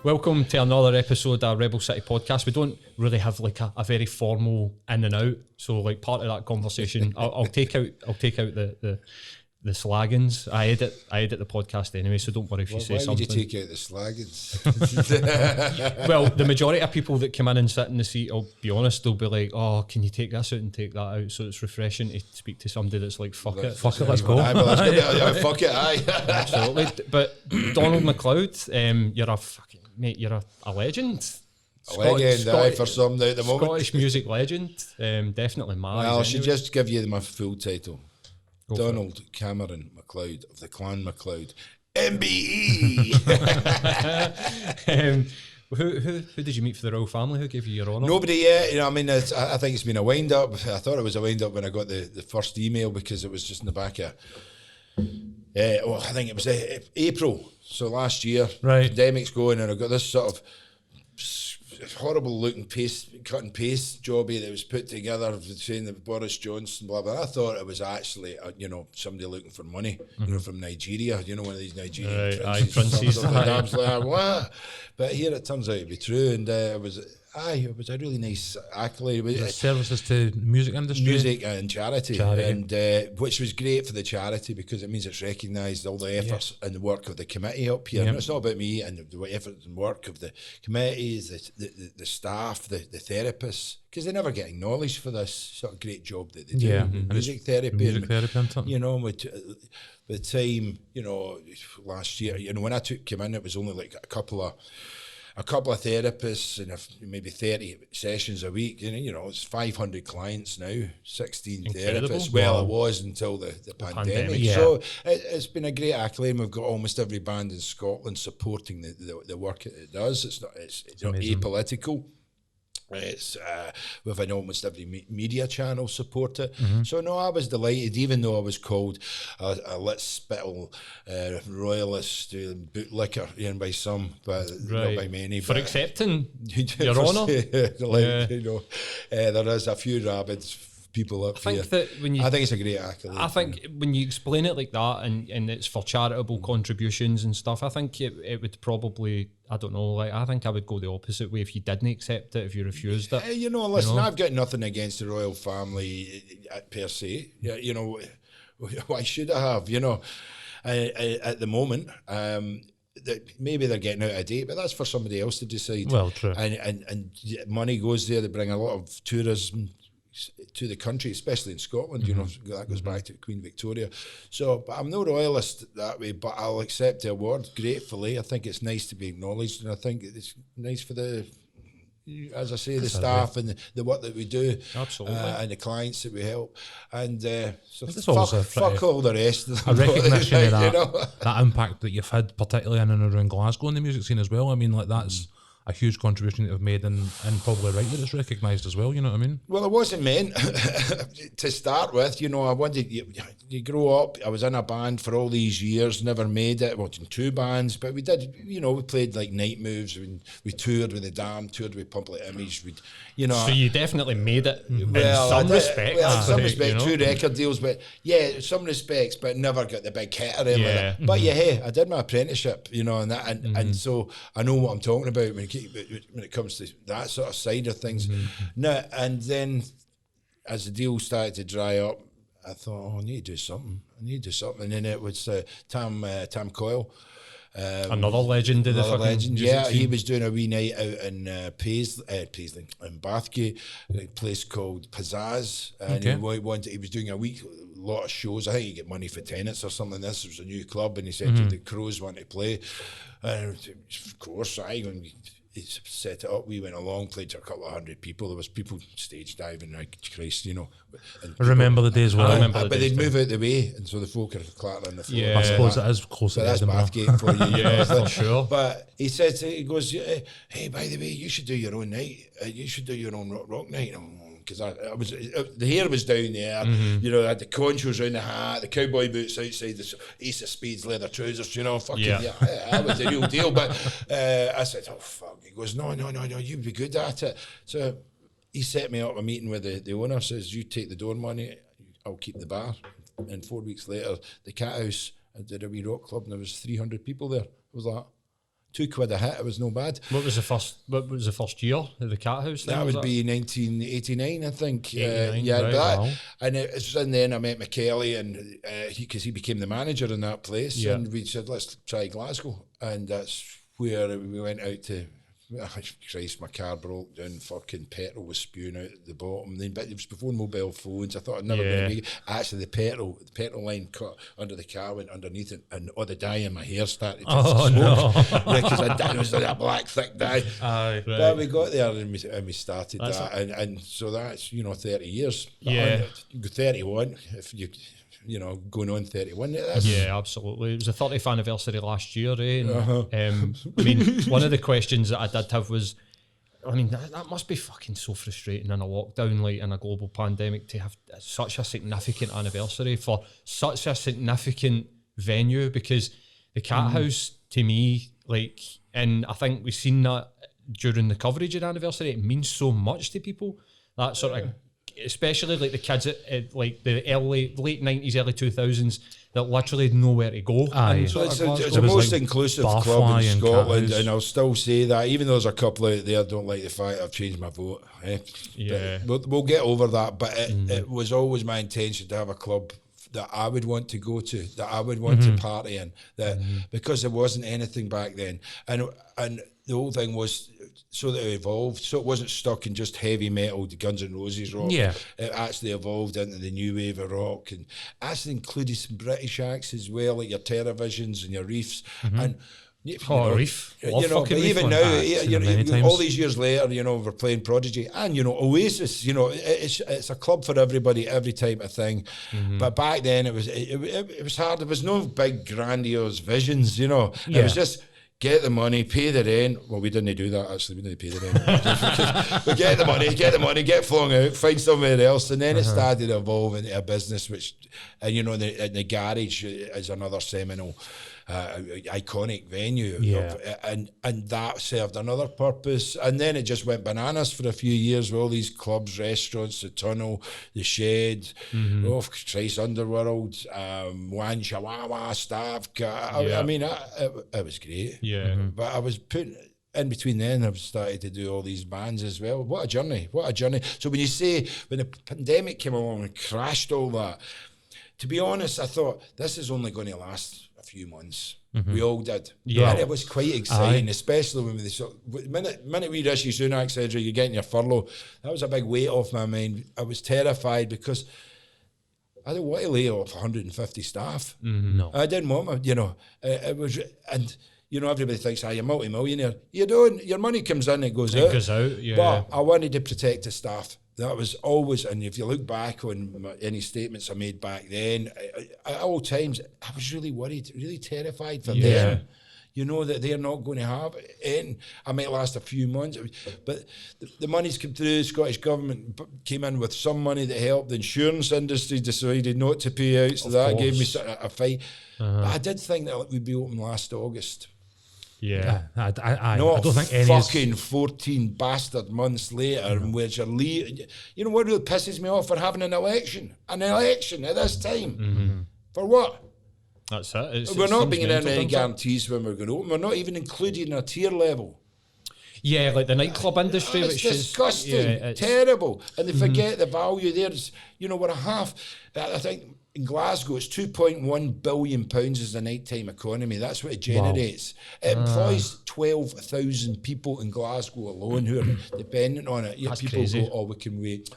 Welcome to another episode of Rebel City Podcast. We don't really have like a very formal in and out, so like part of that conversation, I'll take out the slaggins. I edit the podcast anyway, so don't worry if you say something. Why would you take out the slaggins? Well, the majority of people that come in and sit in the seat, I'll be honest, they'll be like, "Oh, can you take this out and take that out?" So it's refreshing to speak to somebody that's like, "Fuck it, let's go." Fuck it, aye. Absolutely. But Donald MacLeod, you're a fucking mate. You're a legend. For some now at the moment. Scottish music legend, definitely mad. Well, I should just give you my full title. Donald Cameron MacLeod of the Clan MacLeod MBE. Who did you meet for the royal family? Who gave you your honour? Nobody yet. I mean, I think it's been a wind up. I thought it was a wind up when I got the first email because it was just in the back of. I think it was April. So last year, right. Pandemic's going, and I got this sort of horrible looking cut and paste jobby that was put together saying that Boris Johnson, blah blah. I thought it was actually somebody looking for money, from Nigeria, one of these Nigerian princes. I was like, what? But here it turns out to be true, and it was a really nice accolade. Services to music industry, music and charity. And which was great for the charity because it means it's recognised all the efforts and the work of the committee up here. And it's not about me and the effort and work of the committees, the staff, the therapists, because they never get acknowledged for this sort of great job that they do. Music therapy. The time, last year, when I came in, it was only like a couple of therapists and maybe 30 sessions a week. It's 500 clients now, 16 Incredible. therapists. Well, it was until the pandemic. So it's been a great accolade. We've got almost every band in Scotland supporting the work it does. It's not apolitical. It's we've had almost every media channel support it. So no, I was delighted, even though I was called a lit spittle royalist bootlicker by some, but not by many. For accepting your honour. There is a few rabid people up here. I think it's a great accolade. I think when you explain it like that and it's for charitable contributions and stuff, I think it would probably, I don't know, like I think I would go the opposite way if you didn't accept it, if you refused it. Listen, I've got nothing against the royal family per se. Why should I have? At the moment, maybe they're getting out of date, but that's for somebody else to decide. Well, true. And money goes there. They bring a lot of tourism to the country, especially in Scotland. That goes back to Queen Victoria. So, but I'm no royalist that way, but I'll accept the award gratefully. I think it's nice to be acknowledged, and I think it's nice for the staff and the work that we do. Absolutely. And the clients that we help. And so fuck all the rest of them. A recognition of that impact that you've had, particularly in and around Glasgow in the music scene as well. I mean, like that's a huge contribution that you've made, and probably right that it's recognised as well, you know what I mean? Well, it wasn't meant to start with, I wanted, you grow up, I was in a band for all these years, never made it, in two bands, but we did, we played like night moves, we toured with the Dam, toured with Public Image, So you definitely made it in some respect. Well, in some respect, 2 record deals, but some respects, but never got the big hit or anything like that. But I did my apprenticeship, and so I know what I'm talking about when it comes to that sort of side of things. No, and then as the deal started to dry up, I thought, I need to do something. And then it was Tam Coyle. Another legend of the fucking music scene. He was doing a wee night out in Paisley, in Bathgate, a place called Pizzazz, and he was doing a lot of shows. I think he get money for tenants or something. This was a new club, and he said the Crows want to play, and of course, he set it up. We went along, played to a couple of hundred people. There was people stage diving, like Christ, And I remember the days well. But they'd move out the way, and so the folk are clattering on the floor. I suppose it is closer to Edinburgh. Bathgate for you. For sure. But he said, he goes, hey, by the way, you should do your own night. You should do your own rock night. Because I was, the hair was down there, I had the conchos around the hat, the cowboy boots outside, the Ace of Spades leather trousers, I was the real deal. But I said, oh fuck. He goes, no, you'd be good at it. So he set me up a meeting with the owner, says, you take the door money, I'll keep the bar. And 4 weeks later, the Cathouse, I did a wee rock club, and there was 300 people there. I was like, £2 a hit. It was no bad. What was the first year of the Cathouse thing? That would be 1989, I think. 89, yeah, right, but wow. and it's and then I met McKelly, and because he became the manager in that place, Yeah. and we said let's try Glasgow, and that's where we went out to. Christ, my car broke down, fucking petrol was spewing out at the bottom. Then, but it was before mobile phones. I thought I'd never going to make it. Actually, the petrol line cut under the car, went underneath it, and all the dye in my hair started to smoke. Because it was like a black, thick dye. Aye. But we got there and we started that. And so that's, 30 years. Yeah. 31, if going on 31. Yeah, absolutely. It was the 30th anniversary last year, eh? And, I mean, one of the questions that I did have was, I mean, that must be fucking so frustrating in a lockdown, like in a global pandemic, to have such a significant anniversary for such a significant venue, because the Cathouse, to me, like, and I think we've seen that during the coverage of the anniversary, it means so much to people. That sort of, especially like the kids at like the late 90s, early 2000s, that literally had nowhere to go. Aye. So it's the most inclusive club in Scotland, and I'll still say that, even though there's a couple out there don't like the fact I've changed my vote. Yeah. But we'll get over that. But it was always my intention to have a club that I would want to go to, that I would want to party in, that because there wasn't anything back then, and the whole thing was so that it evolved, so it wasn't stuck in just heavy metal, the Guns N' Roses rock. Yeah. It actually evolved into the new wave of rock, and actually included some British acts as well, like your Terrorvisions and your Reefs, and Reef. but even now, all these years later, we're playing Prodigy and Oasis. It's a club for everybody, every type of thing. But back then, it was hard. There was no big grandiose visions. It was just get the money, pay the rent. Well, we didn't do that, actually. We didn't pay the rent. But get the money, get flung out, find somewhere else. And then it started to evolve into a business, which, the garage is another seminal, iconic venue. And that served another purpose. And then it just went bananas for a few years with all these clubs, restaurants, the Tunnel, the Shed, Underworld, Wan Chihuahua, Stavka. I mean, it was great. Yeah. But I was putting in between then, I've started to do all these bands as well. What a journey. So when you say, when the pandemic came along and crashed all that, to be honest, I thought this is only going to last a few months. We all did. Yeah. And it was quite exciting, especially when the minute we Rishi Sunak said, you're getting your furlough, that was a big weight off my mind. I was terrified because I didn't want to lay off 150 staff. No. I didn't want my, it was, and everybody thinks, you're a multi-millionaire. You don't. Your money comes in, it goes out. It goes out, yeah. But I wanted to protect the staff. That was always, and if you look back on any statements I made back then, at all times, I was really worried, really terrified for them. That they're not going to have it. And I might last a few months, but the money's come through. The Scottish Government came in with some money that helped. The insurance industry decided not to pay out, so that gave me a fight. But I did think that we'd be open last August. Yeah. I Not don't think any fucking 14 bastard months later, in which you're what really pisses me off? For having an election at this time. For what? That's it. We're not being in any guarantees when we're going to open. We're not even included in a tier level. Yeah, like the nightclub industry, It's which disgusting, is terrible, and they forget the value there. We're I think in Glasgow it's £2.1 billion is the nighttime economy. That's what it generates. It employs 12,000 people in Glasgow alone who are dependent on it. That's people crazy. go, we can wait.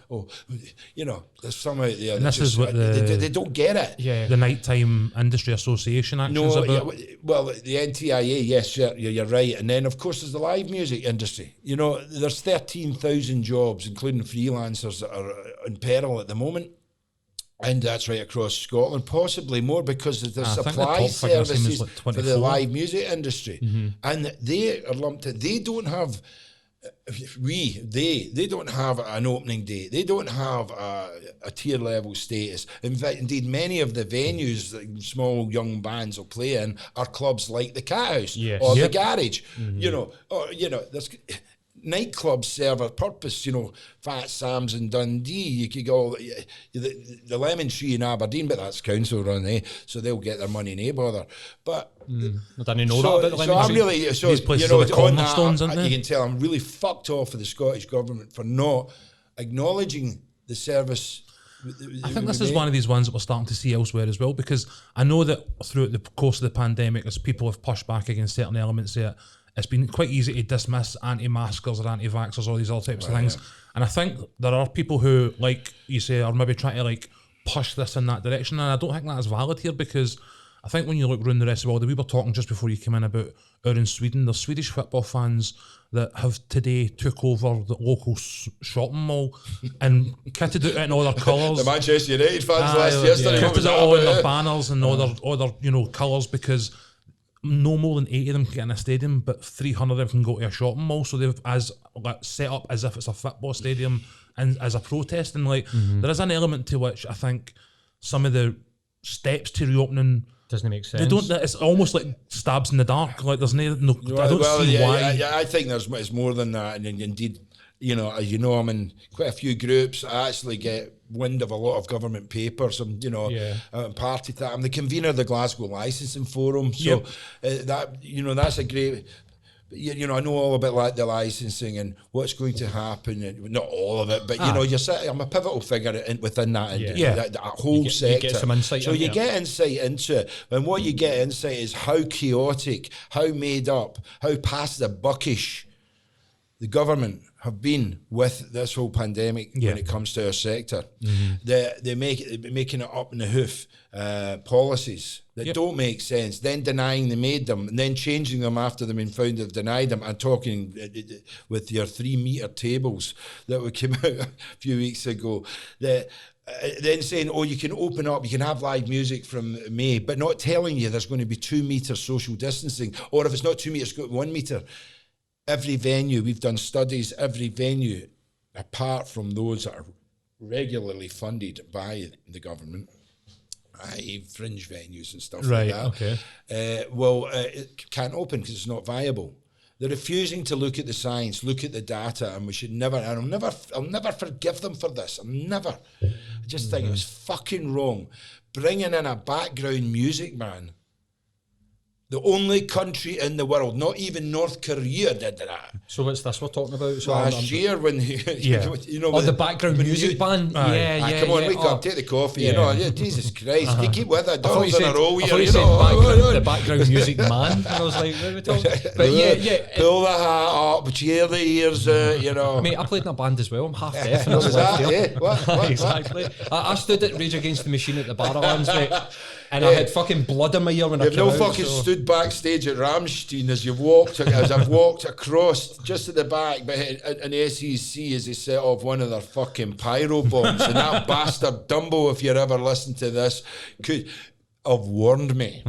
There's some out there. And this is what they don't get it. Yeah. The Nighttime Industry Association actions about. Well, the NTIA, yes, you're right. And then, of course, there's the live music industry. There's 13,000 jobs, including freelancers, that are in peril at the moment. And that's right across Scotland, possibly more because of the supply services for the live music industry. And they are lumped in. They don't have... They don't have an opening date. They don't have a tier level status. In fact, indeed, many of the venues that small young bands will play in are clubs like the Cathouse or the Garage. nightclubs serve a purpose, Fat Sam's in Dundee, you could go, the Lemon Tree in Aberdeen, but that's council run, so they'll get their money, no bother. But I didn't know that about the Lemon so I'm Tree. really, These places are the cornerstones, aren't they? you can tell I'm really fucked off with the Scottish government for not acknowledging the service. I think this is one of these ones that we're starting to see elsewhere as well, because I know that throughout the course of the pandemic, as people have pushed back against certain elements of it, it's been quite easy to dismiss anti-maskers or anti-vaxxers, all these other types of things. And I think there are people who, like you say, are maybe trying to like push this in that direction, and I don't think that is valid here, because I think when you look around the rest of the world, we were talking just before you came in about out in Sweden, there's Swedish football fans that have today took over the local shopping mall and kitted it in all their colours. The Manchester United fans last yesterday. Kitted it all in their banners and all their colours, because no more than 80 of them can get in a stadium, but 300 of them can go to a shopping mall. So they've set up as if it's a football stadium and as a protest. And there is an element to which I think some of the steps to reopening doesn't make sense. They don't. It's almost like stabs in the dark. Like there's no. I don't see why. I think it's more than that, and indeed, I'm in quite a few groups. I actually get wind of a lot of government papers. I'm party to that. I'm the convener of the Glasgow Licensing Forum, so that's a great. I know all about like the licensing and what's going to happen, and not all of it, but I'm a pivotal figure within that, that whole sector. You get some insight. So you get insight into it, and what you get insight is how chaotic, how made up, how past the buckish the government have been with this whole pandemic when it comes to our sector. They're making it up in the hoof policies that don't make sense, then denying they made them, and then changing them after they've been found to have denied them, and talking with your 3-metre tables that came out a few weeks ago. Then saying, you can open up, you can have live music from May, but not telling you there's going to be 2 metre social distancing, or if it's not 2 metres, it's got 1 metre. Every venue, we've done studies, every venue, apart from those that are regularly funded by the government, i.e. fringe venues and stuff like that, it can't open because it's not viable. They're refusing to look at the science, look at the data, and we should never, and I'll never forgive them for this. I just think it was fucking wrong. Bringing in a background music man. The only country in the world, not even North Korea, did that. So what's this we're talking about? So last year when the background music ban. Come on, wake up, take the coffee. Jesus Christ, you keep with it. Dollars in a row here. The background music man. And I was like, what are we talking? But pull the hat up, cheer the ears out. Mate, I played in a band as well. I'm half deaf. And I was like, what? Exactly. I stood at Rage Against the Machine at the Barrowlands, mate. And I had fucking blood in my ear when I came out. You've no fucking stood backstage at Rammstein as I've walked across just at the back, but an SEC as they set off one of their fucking pyro bombs. And that bastard Dumbo, if you're ever listening to this, could have warned me.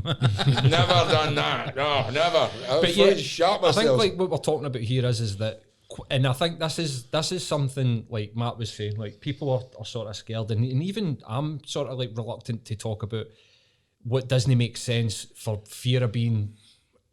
He's never done that. No, never. But shot myself. I think like what we're talking about here is that, and I think this is something like Matt was saying, like people are sort of scared, and even I'm sort of like reluctant to talk about what doesn't make sense for fear of being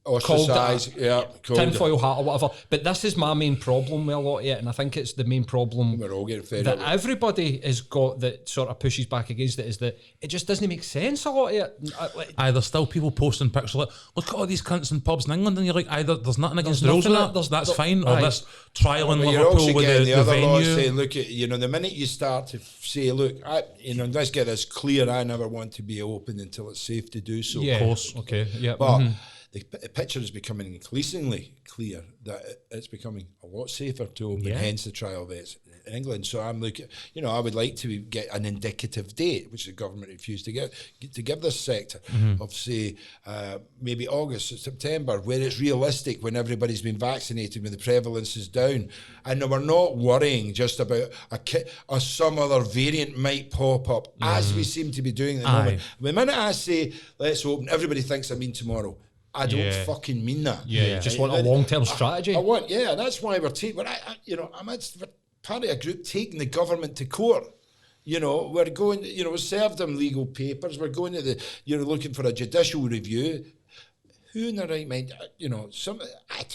ostracised, tinfoil hat or whatever. But this is my main problem with a lot of it, and I think it's the main problem we're all getting fed that up. Everybody has got that sort of pushes back against it, is that it just doesn't make sense, a lot of it. There's still people posting pictures like, look at all these cunts in pubs in England, and you're like, either there's nothing against the rules with that, that's fine, or this trial in Liverpool with the other venue. Saying, look at, the minute you start to say, look, let's get this clear, I never want to be open until it's safe to do so. Yeah, of course. Okay, yeah. But the picture is becoming increasingly clear that it's becoming a lot safer to open, hence the trial vets in England. So I'm looking, I would like to get an indicative date, which the government refused to give this sector, of say maybe August or September, where it's realistic when everybody's been vaccinated, when the prevalence is down, and we're not worrying just about some other variant might pop up, as we seem to be doing at the moment. The minute I say let's open, everybody thinks I mean tomorrow. I don't fucking mean that. Yeah, you just want a long-term strategy. I want, that's why we're taking. We're part of a group taking the government to court. We're going. We served them legal papers. We're going to looking for a judicial review. who in their right mind, I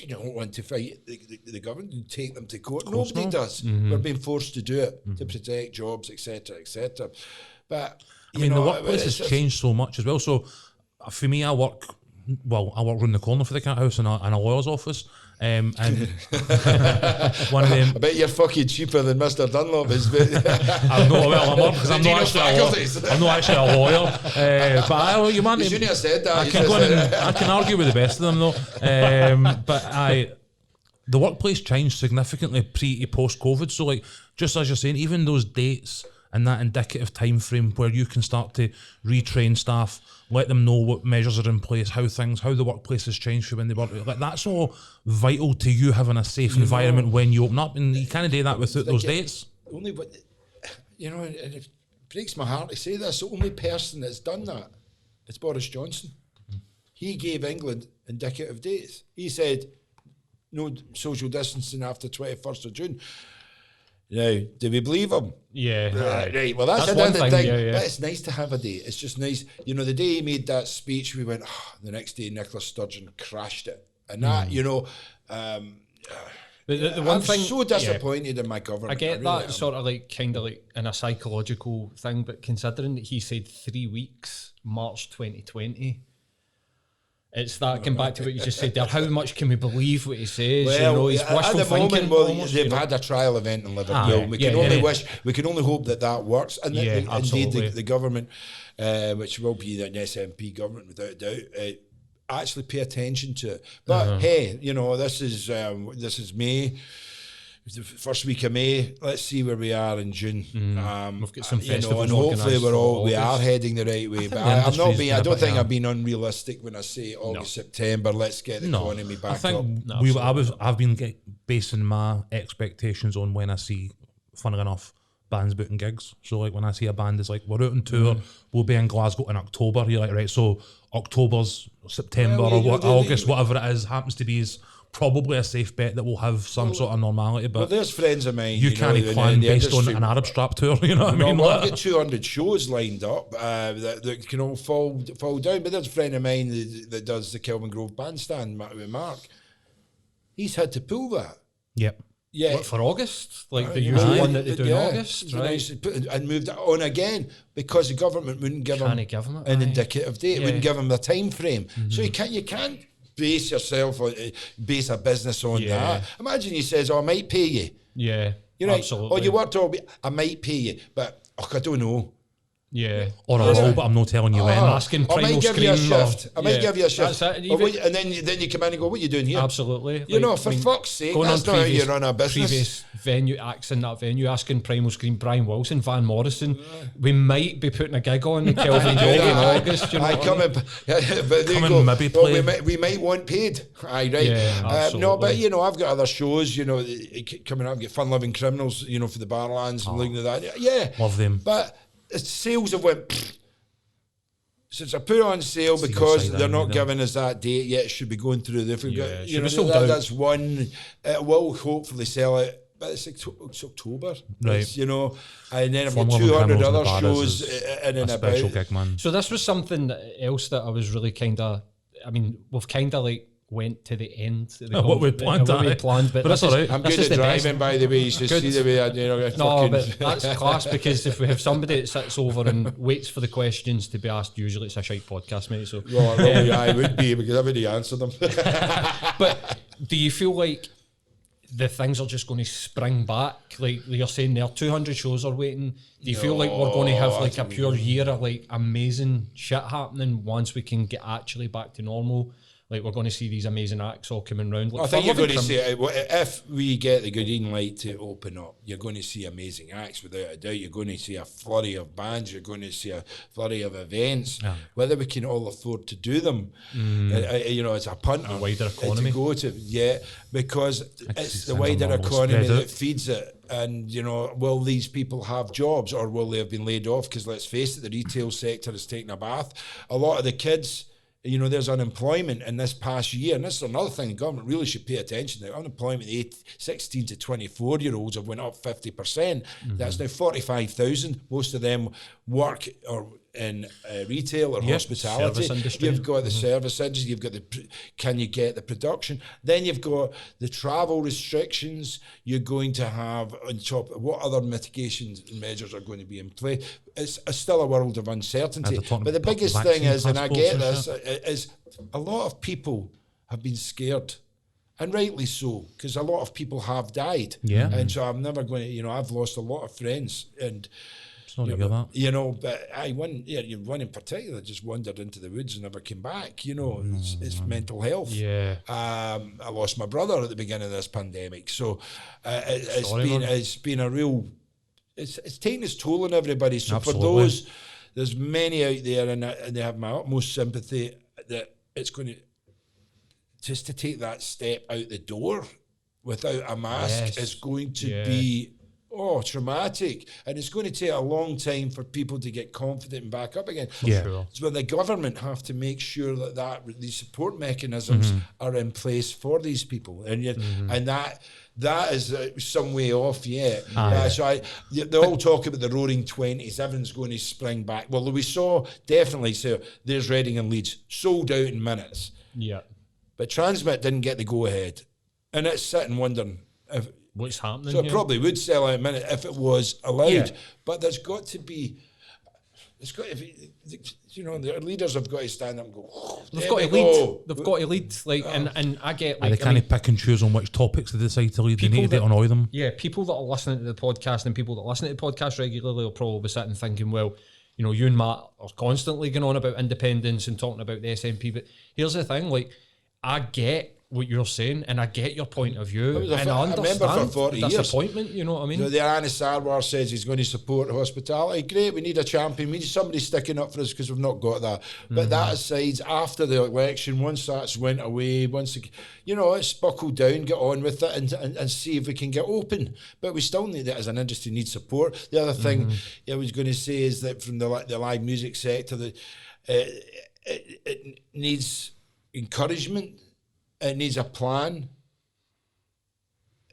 don't want to fight the government and take them to court. Nobody does. We're being forced to do it to protect jobs, etc., etc. But I mean, the workplace has changed so much as well. So for me, I work round the corner for the Cathouse in a lawyer's office. And one of them. I bet you're fucking cheaper than Mr. Dunlop is. I'm not because I'm not actually a lawyer. But you man, you shouldn't have said that. I can argue with the best of them though. But the workplace changed significantly pre to post COVID. So like, just as you're saying, even those dates and that indicative time frame where you can start to retrain staff, let them know what measures are in place, how the workplace has changed for when they work. Like, that's all vital to you having a safe environment when you open up, and you can't do that without those dates. And it breaks my heart to say this, the only person that's done that is Boris Johnson. He gave England indicative dates. He said, no social distancing after 21st of June. Now, do we believe him? Yeah. Right. Well, that's one another thing. thing. Yeah. But it's nice to have a day. It's just nice. The day he made that speech, we went, the next day Nicola Sturgeon crashed it. And that, The one I'm thing, so disappointed in my government. I get really that am. sort of like kind of like in a psychological thing, but considering that he said 3 weeks, March 2020, it's that going back to what you just said there. How much can we believe what he says? Well, he's at the wishful moment, thinking. well, they've had a trial event in Liverpool. We can only wish, we can only hope that works. And indeed, the government, which will be an SNP government without a doubt, actually pay attention to it. But hey, this is May. The first week of May. Let's see where we are in June. We've got some festivals, and hopefully we are August. heading the right way. But I don't think I've been unrealistic when I say August, September. Let's get the economy back up. I've been basing my expectations on when I see, funny enough, bands booking gigs. So like when I see a band is like, we're out on tour, we'll be in Glasgow in October. You're like, right, so October's September August, whatever it is, happens to be is probably a safe bet that we'll have some sort of normality. But there's friends of mine. You can't plan based on an Arab Strap tour, you know what I mean? Well, I've got 200 shows lined up that can all fall down. But there's a friend of mine that does the Kelvin Grove bandstand with Mark. He's had to pull that. Yep. Yeah. What, for August? Like the usual one that they do in August, right? And moved it on again because the government wouldn't give him an indicative date. Wouldn't give him the time frame. So you can't base yourself on, base a business on that. Imagine he says, I might pay you. Yeah, you're right. absolutely. You worked all week, I might pay you, but I don't know. Yeah. Or I will, but I'm not telling you when. Asking I might give you a shift. I might give you a shift. That's it. And then you come in and go, what are you doing here? Absolutely. For fuck's sake, that's not how you run a business. Previous venue acts in that venue, asking Primal Scream, Brian Wilson, Van Morrison, we might be putting a gig on in Kelvin Grove in August. Maybe play. We might want paid. Aye, right. Yeah, no, but I've got other shows, coming up. I've got Fun Loving Criminals, for the Barlands and looking at that. Yeah. Love them. But sales have went since I put it on sale because they're not giving us that date yet. It should be going through the that's one. It will hopefully sell it, but it's October, right? And then I've got 200 other shows in and about. Gig, man. So this was something else that I was really we've kind of like went to the end of what we planned, but that's all right. I'm good at driving, by the way. You should see the way I, but that's class, because if we have somebody that sits over and waits for the questions to be asked, usually it's a shite podcast, mate. So I would be, because I've already answered them. But do you feel like the things are just going to spring back? Like you're saying there, 200 shows are waiting. Do you feel like we're going to have like a pure year of like amazing shit happening once we can get actually back to normal? Like we're going to see these amazing acts all coming round. Like I think you're going to see, if we get the green light to open up, you're going to see amazing acts without a doubt. You're going to see a flurry of bands. You're going to see a flurry of events. Yeah. Whether we can all afford to do them, it's a punter. The wider economy. To go to, because it's the wider economy that feeds it. And, will these people have jobs, or will they have been laid off? Because let's face it, the retail sector is taking a bath. A lot of the kids... there's unemployment in this past year, and this is another thing the government really should pay attention to. Unemployment, 16 to 24-year-olds have went up 50%. That's now 45,000. Most of them work or in retail or Service hospitality. industry. You've got the service industry. You've got can you get the production? Then you've got the travel restrictions. You're going to have on top. What other mitigation measures are going to be in place? It's still a world of uncertainty. But the biggest thing is, and I get this, is a lot of people have been scared. And rightly so, because a lot of people have died. Yeah. And so I'm never going to, I've lost a lot of friends. And, Sorry to hear that. But one in particular just wandered into the woods and never came back. It's mental health. Yeah. I lost my brother at the beginning of this pandemic. So it's been a real, it's taken its toll on everybody. So Absolutely. for those, there's many out there and they have my utmost sympathy that it's going to, just to take that step out the door without a mask is going to be traumatic, and it's going to take a long time for people to get confident and back up again. Sure. So the government have to make sure that these support mechanisms are in place for these people, and and that is some way off yet. So they all talk about the roaring 20s. Everyone's going to spring back. Well, we saw definitely. So there's Reading and Leeds sold out in minutes. Yeah. But Transmit didn't get the go-ahead. And it's sitting wondering if... What's happening So it probably would sell out in a minute if it was allowed. Yeah. But there's got to be... It's got to be... the leaders have got to stand up and go... They've got to lead. They've got to lead. And I get... They can't pick and choose on which topics they decide to lead. They need to annoy them. Yeah, people that are listening to the podcast and people that listen to the podcast regularly will probably be sitting thinking, well, you and Matt are constantly going on about independence and talking about the SNP. But here's the thing, I get what you're saying, and I get your point of view, and I understand remember for 40 years, disappointment, you know what I mean? The Anis Sarwar says he's going to support hospitality. Great, we need a champion. We need somebody sticking up for us because we've not got that. But that aside, after the election, once that's went away, it's buckled down, get on with it, and see if we can get open. But we still need it as an industry, need support. The other thing I was going to say is that from the live music sector, that it needs encouragement. It needs a plan.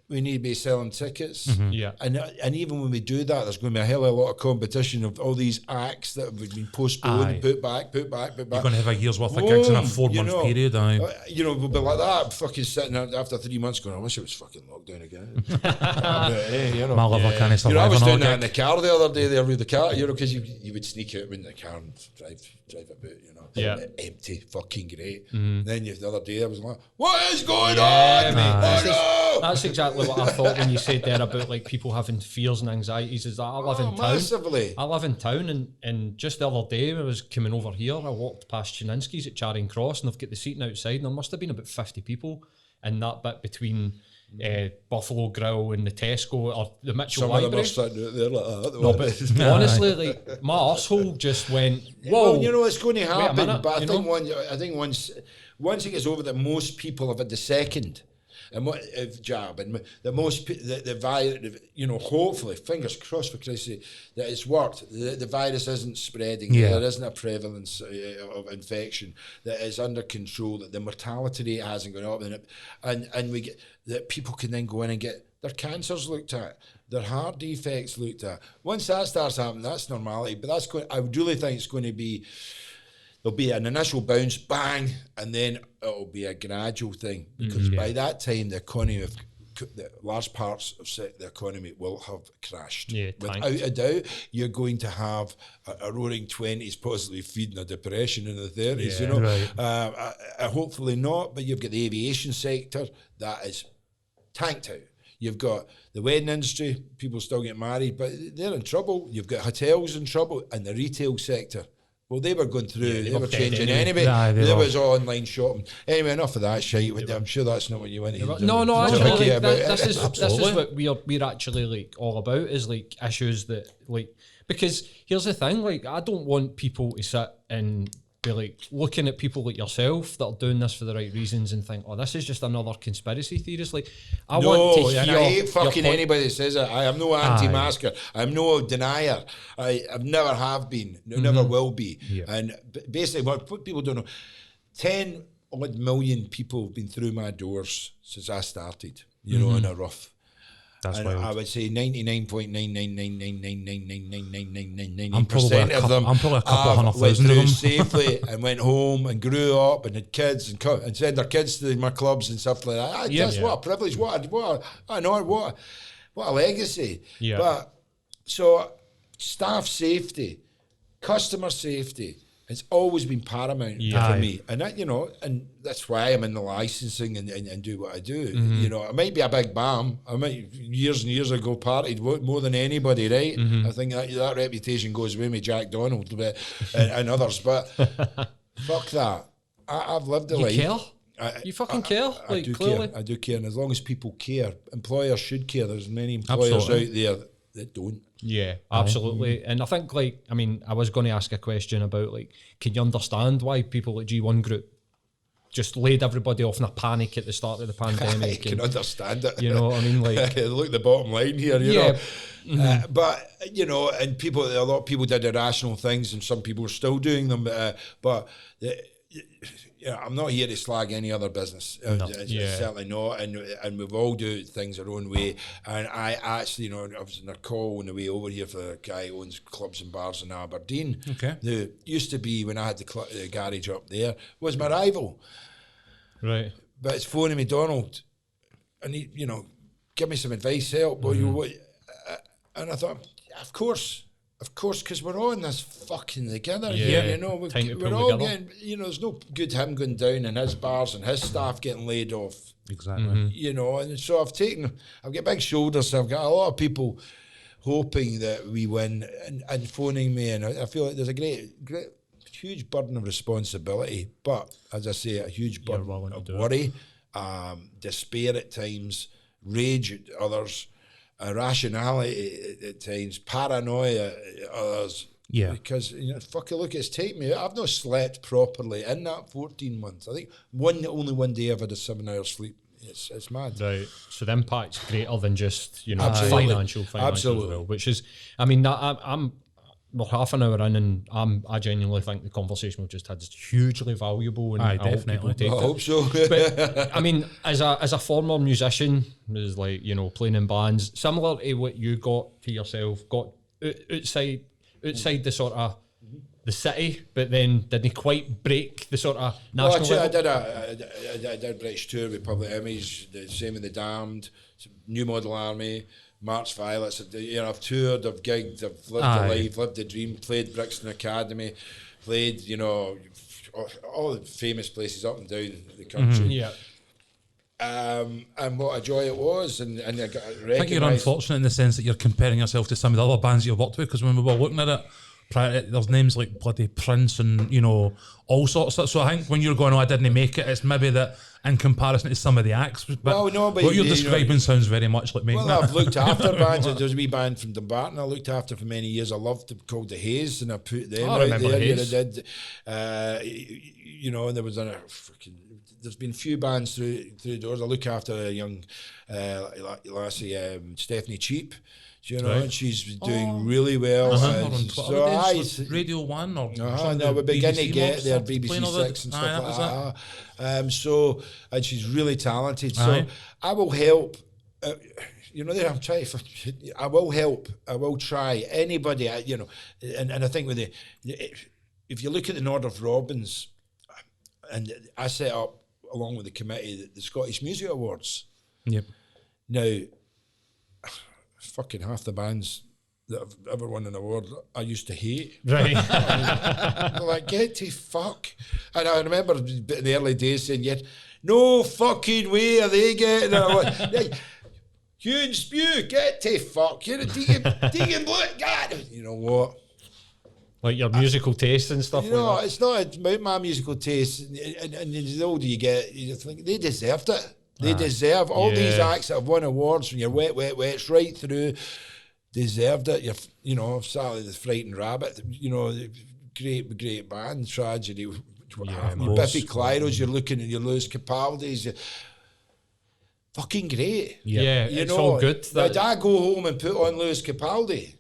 We need to be selling tickets. Yeah. And even when we do that, there's going to be a hell of a lot of competition of all these acts that have been postponed, put back. You're going to have a year's worth of gigs in a 4-month period. We'll be like that, fucking sitting there after 3 months going, I wish it was fucking locked down again. My liver can't survive. I was doing that in the car the other day there with the car, because you would sneak out in the car and drive about, empty, fucking great. Then the other day I was like, what is going on? That's exactly what I thought when you said there about people having fears and anxieties. Is that I live in town. Massively. I live in town, and just the other day when I was coming over here, I walked past Chininski's at Charing Cross, and they've got the seating outside, and there must have been about 50 people in that bit between Buffalo Grill and the Tesco or the Mitchell Library. Some of them are sitting out there like that. No, but honestly, my arsehole just went, whoa. Well, it's going to happen, minute, but I think once it gets over that most people have had the second jab, and the most the virus, hopefully, fingers crossed for Christ's sake, that it's worked. The virus isn't spreading. Yeah. There isn't a prevalence of infection. That is under control. That the mortality rate hasn't gone up, and we get that people can then go in and get their cancers looked at, their heart defects looked at. Once that starts happening, that's normality. But I really think it's going to be. There'll be an initial bounce, bang, and then it'll be a gradual thing. Because by that time, the economy, the large parts of the economy will have crashed. Yeah, without a doubt, you're going to have a roaring 20s, possibly feeding a depression in the 30s. Right. Hopefully not, but you've got the aviation sector that is tanked out. You've got the wedding industry, people still get married, but they're in trouble. You've got hotels in trouble, and the retail sector. Well, they were going through, they were changing anyway. There was online shopping. Anyway, enough of that shit. I'm sure that's not what you want to No, actually, this is what we're actually all about, is issues that because here's the thing, I don't want people to sit and be looking at people like yourself that are doing this for the right reasons and think, oh, this is just another conspiracy theorist. I want to hear. I hate fucking anybody that says that. I am no anti-masker. I'm no denier. I've never have been. Never will be. Yeah. And basically, what people don't know, 10 odd million people have been through my doors since I started. In a rough. That's and wild. I would say 99.99999999999% I'm probably a couple of hundred went thousand of through them. safely and went home and grew up and had kids and sent their kids to my clubs and stuff like that. What a privilege! What a legacy! Yeah. But so staff safety, customer safety. It's always been paramount for me, and that, and that's why I'm in the licensing and do what I do. I might be a big bam. I might years and years ago partied more than anybody, right? I think that reputation goes away with Jack Donald and others, but fuck that. I've lived a life. Care? You fucking care? I do care. I do care, and as long as people care, employers should care. There's many employers out there that don't. Yeah, absolutely. And I think, I was going to ask a question about, can you understand why people at G1 Group just laid everybody off in a panic at the start of the pandemic? I can understand it. You know what I mean? Look at the bottom line here, you know. But, and a lot of people did irrational things and some people are still doing them. But I'm not here to slag any other business. Certainly not. And we've all do things our own way. And I actually, I was in a call on the way over here for a guy who owns clubs and bars in Aberdeen. Okay. Who used to be, when I had the garage up there, was my rival. Right. But it's phoning me, Donald, I need, give me some advice, help. And I thought, of course, because we're all in this fucking together here, we're all together. Getting, there's no good him going down in his bars and his staff getting laid off. Exactly. And so I've got big shoulders, so I've got a lot of people hoping that we win and phoning me, and I feel like there's a great, huge burden of responsibility, but as I say, a huge burden of worry, despair at times, rage at others, irrationality at times, paranoia at others. Yeah. Because, fucking look, it's taken me, I've not slept properly in that 14 months. I think only one day I've had a 7 hours sleep. It's mad. Right. So the impact's greater than just, Absolutely. financial as well, which is, we're half an hour in, and I genuinely think the conversation we've just had is hugely valuable. And definitely. I hope so. But as a former musician, is playing in bands, similar to what you got to yourself, got outside the sort of the city, but then didn't quite break the sort of national level. I did a British tour with Public Image, the same with the Damned, New Model Army, March Violets. I've toured, I've gigged, I've lived the life, lived the dream, played Brixton Academy, played, all the famous places up and down the country. And what a joy it was, and I got recognised. I think you're unfortunate in the sense that you're comparing yourself to some of the other bands you've worked with, because when we were looking at it, there's names like bloody Prince and all sorts of. So I think when you're going, I didn't make it, it's maybe that in comparison to some of the acts. But what you're describing sounds very much like me. Well, I've looked after bands. There's a wee band from Dumbarton I looked after for many years. I loved them, called the Haze, and I put them out there. Haze. I did. And there was there's been a few bands through the doors. I look after a young lassie, Stephanie Cheap. And she's doing really well. So Radio 1 or we're beginning to get there, BBC BBC Six and stuff like that. And she's really talented. So I will help. I'm trying. I will help. I will try. Anybody. And I think if you look at the Northrop Robins, and I set up along with the committee the Scottish Music Awards. Yep. Now, fucking half the bands that have ever won an award I used to hate. Right. They're like, get to fuck. And I remember in the early days saying, no fucking way are they getting it. Hugh and Spew, get to fuck. Deacon Blake, God. You know what? Like your musical taste and stuff like that. It's not about my musical taste. And the older you get, you think they deserved it. They deserve all these acts that have won awards from your wets right through. Deserved it. Sally the Frightened Rabbit. Great band. Tragedy. Biffy Clyro's. You're looking at your Lewis Capaldi's. Fucking great. Yeah, it's all good. Did I go home and put on Lewis Capaldi?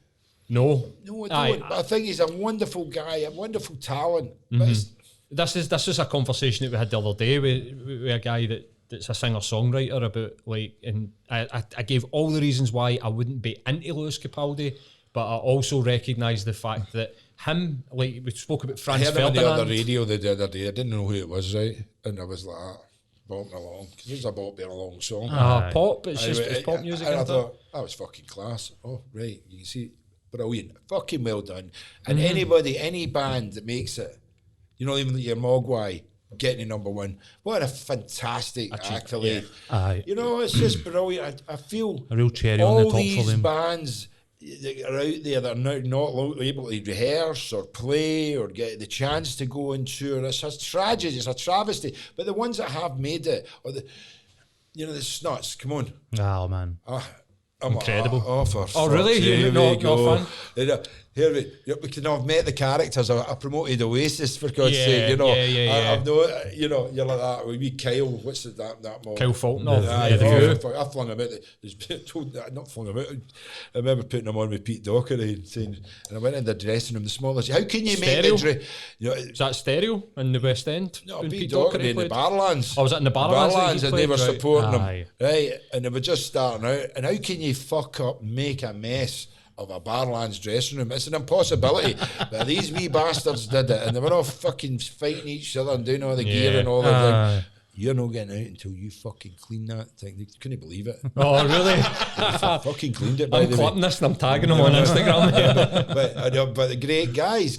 No, I don't. I think he's a wonderful guy, a wonderful talent. But this is a conversation that we had the other day with a guy that that's a singer-songwriter about like, and I gave all the reasons why I wouldn't be into Lewis Capaldi, but I also recognise the fact that him, like we spoke about Franz I heard him on the Ferdinand. other radio the other day. I didn't know who it was, right? And I was like, bopping along. It was a bopping along song. Pop, it's pop music. And I isn't it? thought, that was fucking class. Oh, right, you can see, brilliant. Fucking well done. And anybody, any band that makes it, you know, even your Mogwai getting to #1, what a fantastic accolade. Aye. You know, it's just brilliant. I feel A real cherry on the all top for these them. bands that are out there that are not able to rehearse or play or get the chance to go on tour. It's a tragedy, it's a travesty. But the ones that have made it, or the snuts, come on. Oh, man. I'm Incredible. For really? fuck's You're sake, not go. fan? Here we can have met the characters. I promoted Oasis, for God's Yeah, sake. You know, yeah. I've no, you know, you're like that. We Kyle, what's that mom? Kyle Faulkner. I flung him out. Not flung him out. I remember putting him on with Pete Dockery and saying, and I went in the dressing room, the smallest. How can you make the dress? You know, Is that Stereo in the West End? no, when Pete Dockery in the Barlands. Oh, was that in the Barlands? And they were supporting Aye. him, right? And they were just starting out. And how can you fuck up, make a mess of a Barlands dressing room? It's an impossibility. But these wee bastards did it, and they were all fucking fighting each other and doing all the gear and all that thing. You're not getting out until you fucking clean that thing. They couldn't believe it. Oh, really? Fucking cleaned it, by I'm the way. clipping this and I'm tagging them on Instagram. But the great guys,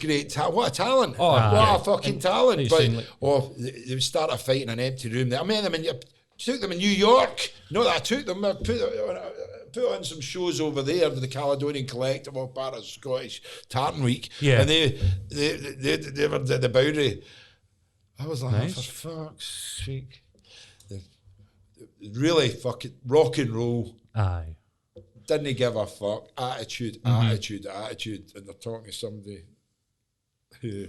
what a talent. Oh, what a fucking talent. You've But, seen, like- they would start a fight in an empty room. I met them took them in New York. No, I took them, I put on some shows over there with the Caledonian Collective or part of Scottish Tartan Week. Yeah. And they were at the Bowery. I was like, Nice. for fuck's sake. Really fucking rock and roll. Aye. Didn't give a fuck. Attitude. And they're talking to somebody who...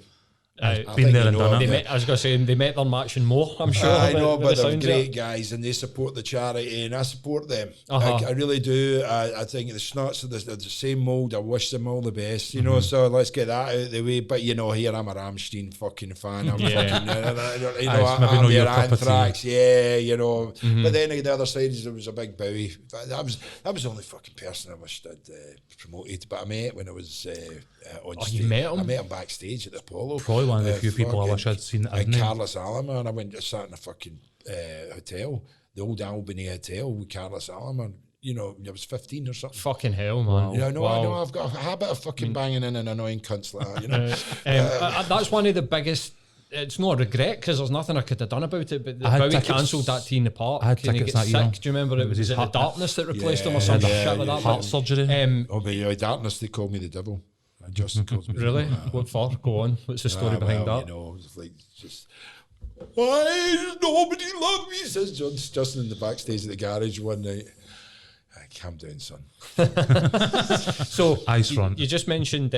Been think there you and know done him. it. I was going to say, they met their match and more, I'm sure. I know, by but the they're sounds of great it. guys and they support the charity and I support them. Uh-huh. I really do. I think the Snuts are the same mould. I wish them all the best, you know, so let's get that out of the way. But, you know, here I'm a Rammstein fucking fan. I'm Yeah. fucking, you Aye, know, it's maybe I'm not your their cup of tea. Anthrax, yeah, you know. But then the other side is there was a big Bowie. That was the only fucking person I wished I'd promoted. But I met when I was on stage. You met him? I met him backstage at the Apollo. Probably one of the few people I fucking- wish I'd seen at and Disney. Carlos Alama, and I went just sat in a fucking hotel, the old Albany Hotel with Carlos Alama. You know, I was 15 or something. Fucking hell, man. You know, Wow. I know I've got a habit of fucking banging in and annoying cunts like that, you know. That's one of the biggest. It's not a regret because there's nothing I could have done about it. But I had Bowie tickets- cancelled that tea in the park. I had and he tickets gets that year. sick. Do you remember it? Was his it the heart- darkness that replaced him or Yeah, some yeah, shit like yeah. that? Heart surgery. Oh, but yeah, darkness, they call me the devil. Justin calls me the Really? devil. What for? Go on. What's the story behind well, that? You know, it's like just... Why does nobody love me? Says Justin in the backstage at the garage one night. Calm down, son. So Ice front. you just mentioned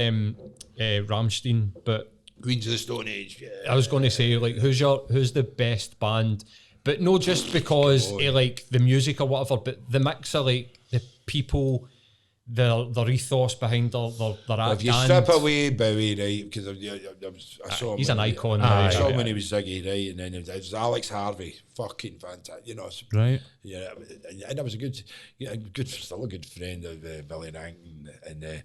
Rammstein, but Queens of the Stone Age. Yeah. I was going to say, like, who's the best band? But not just because of like the music or whatever, but the mix of like the people, their ethos behind their act. If you and- strip away Bowie, right, because I saw him. he's an icon. I saw right? him when he was Ziggy, right, and then it was Alex Harvey, fucking fantastic, you know. Right. Yeah, and I was still a good friend of Billy Rankin, and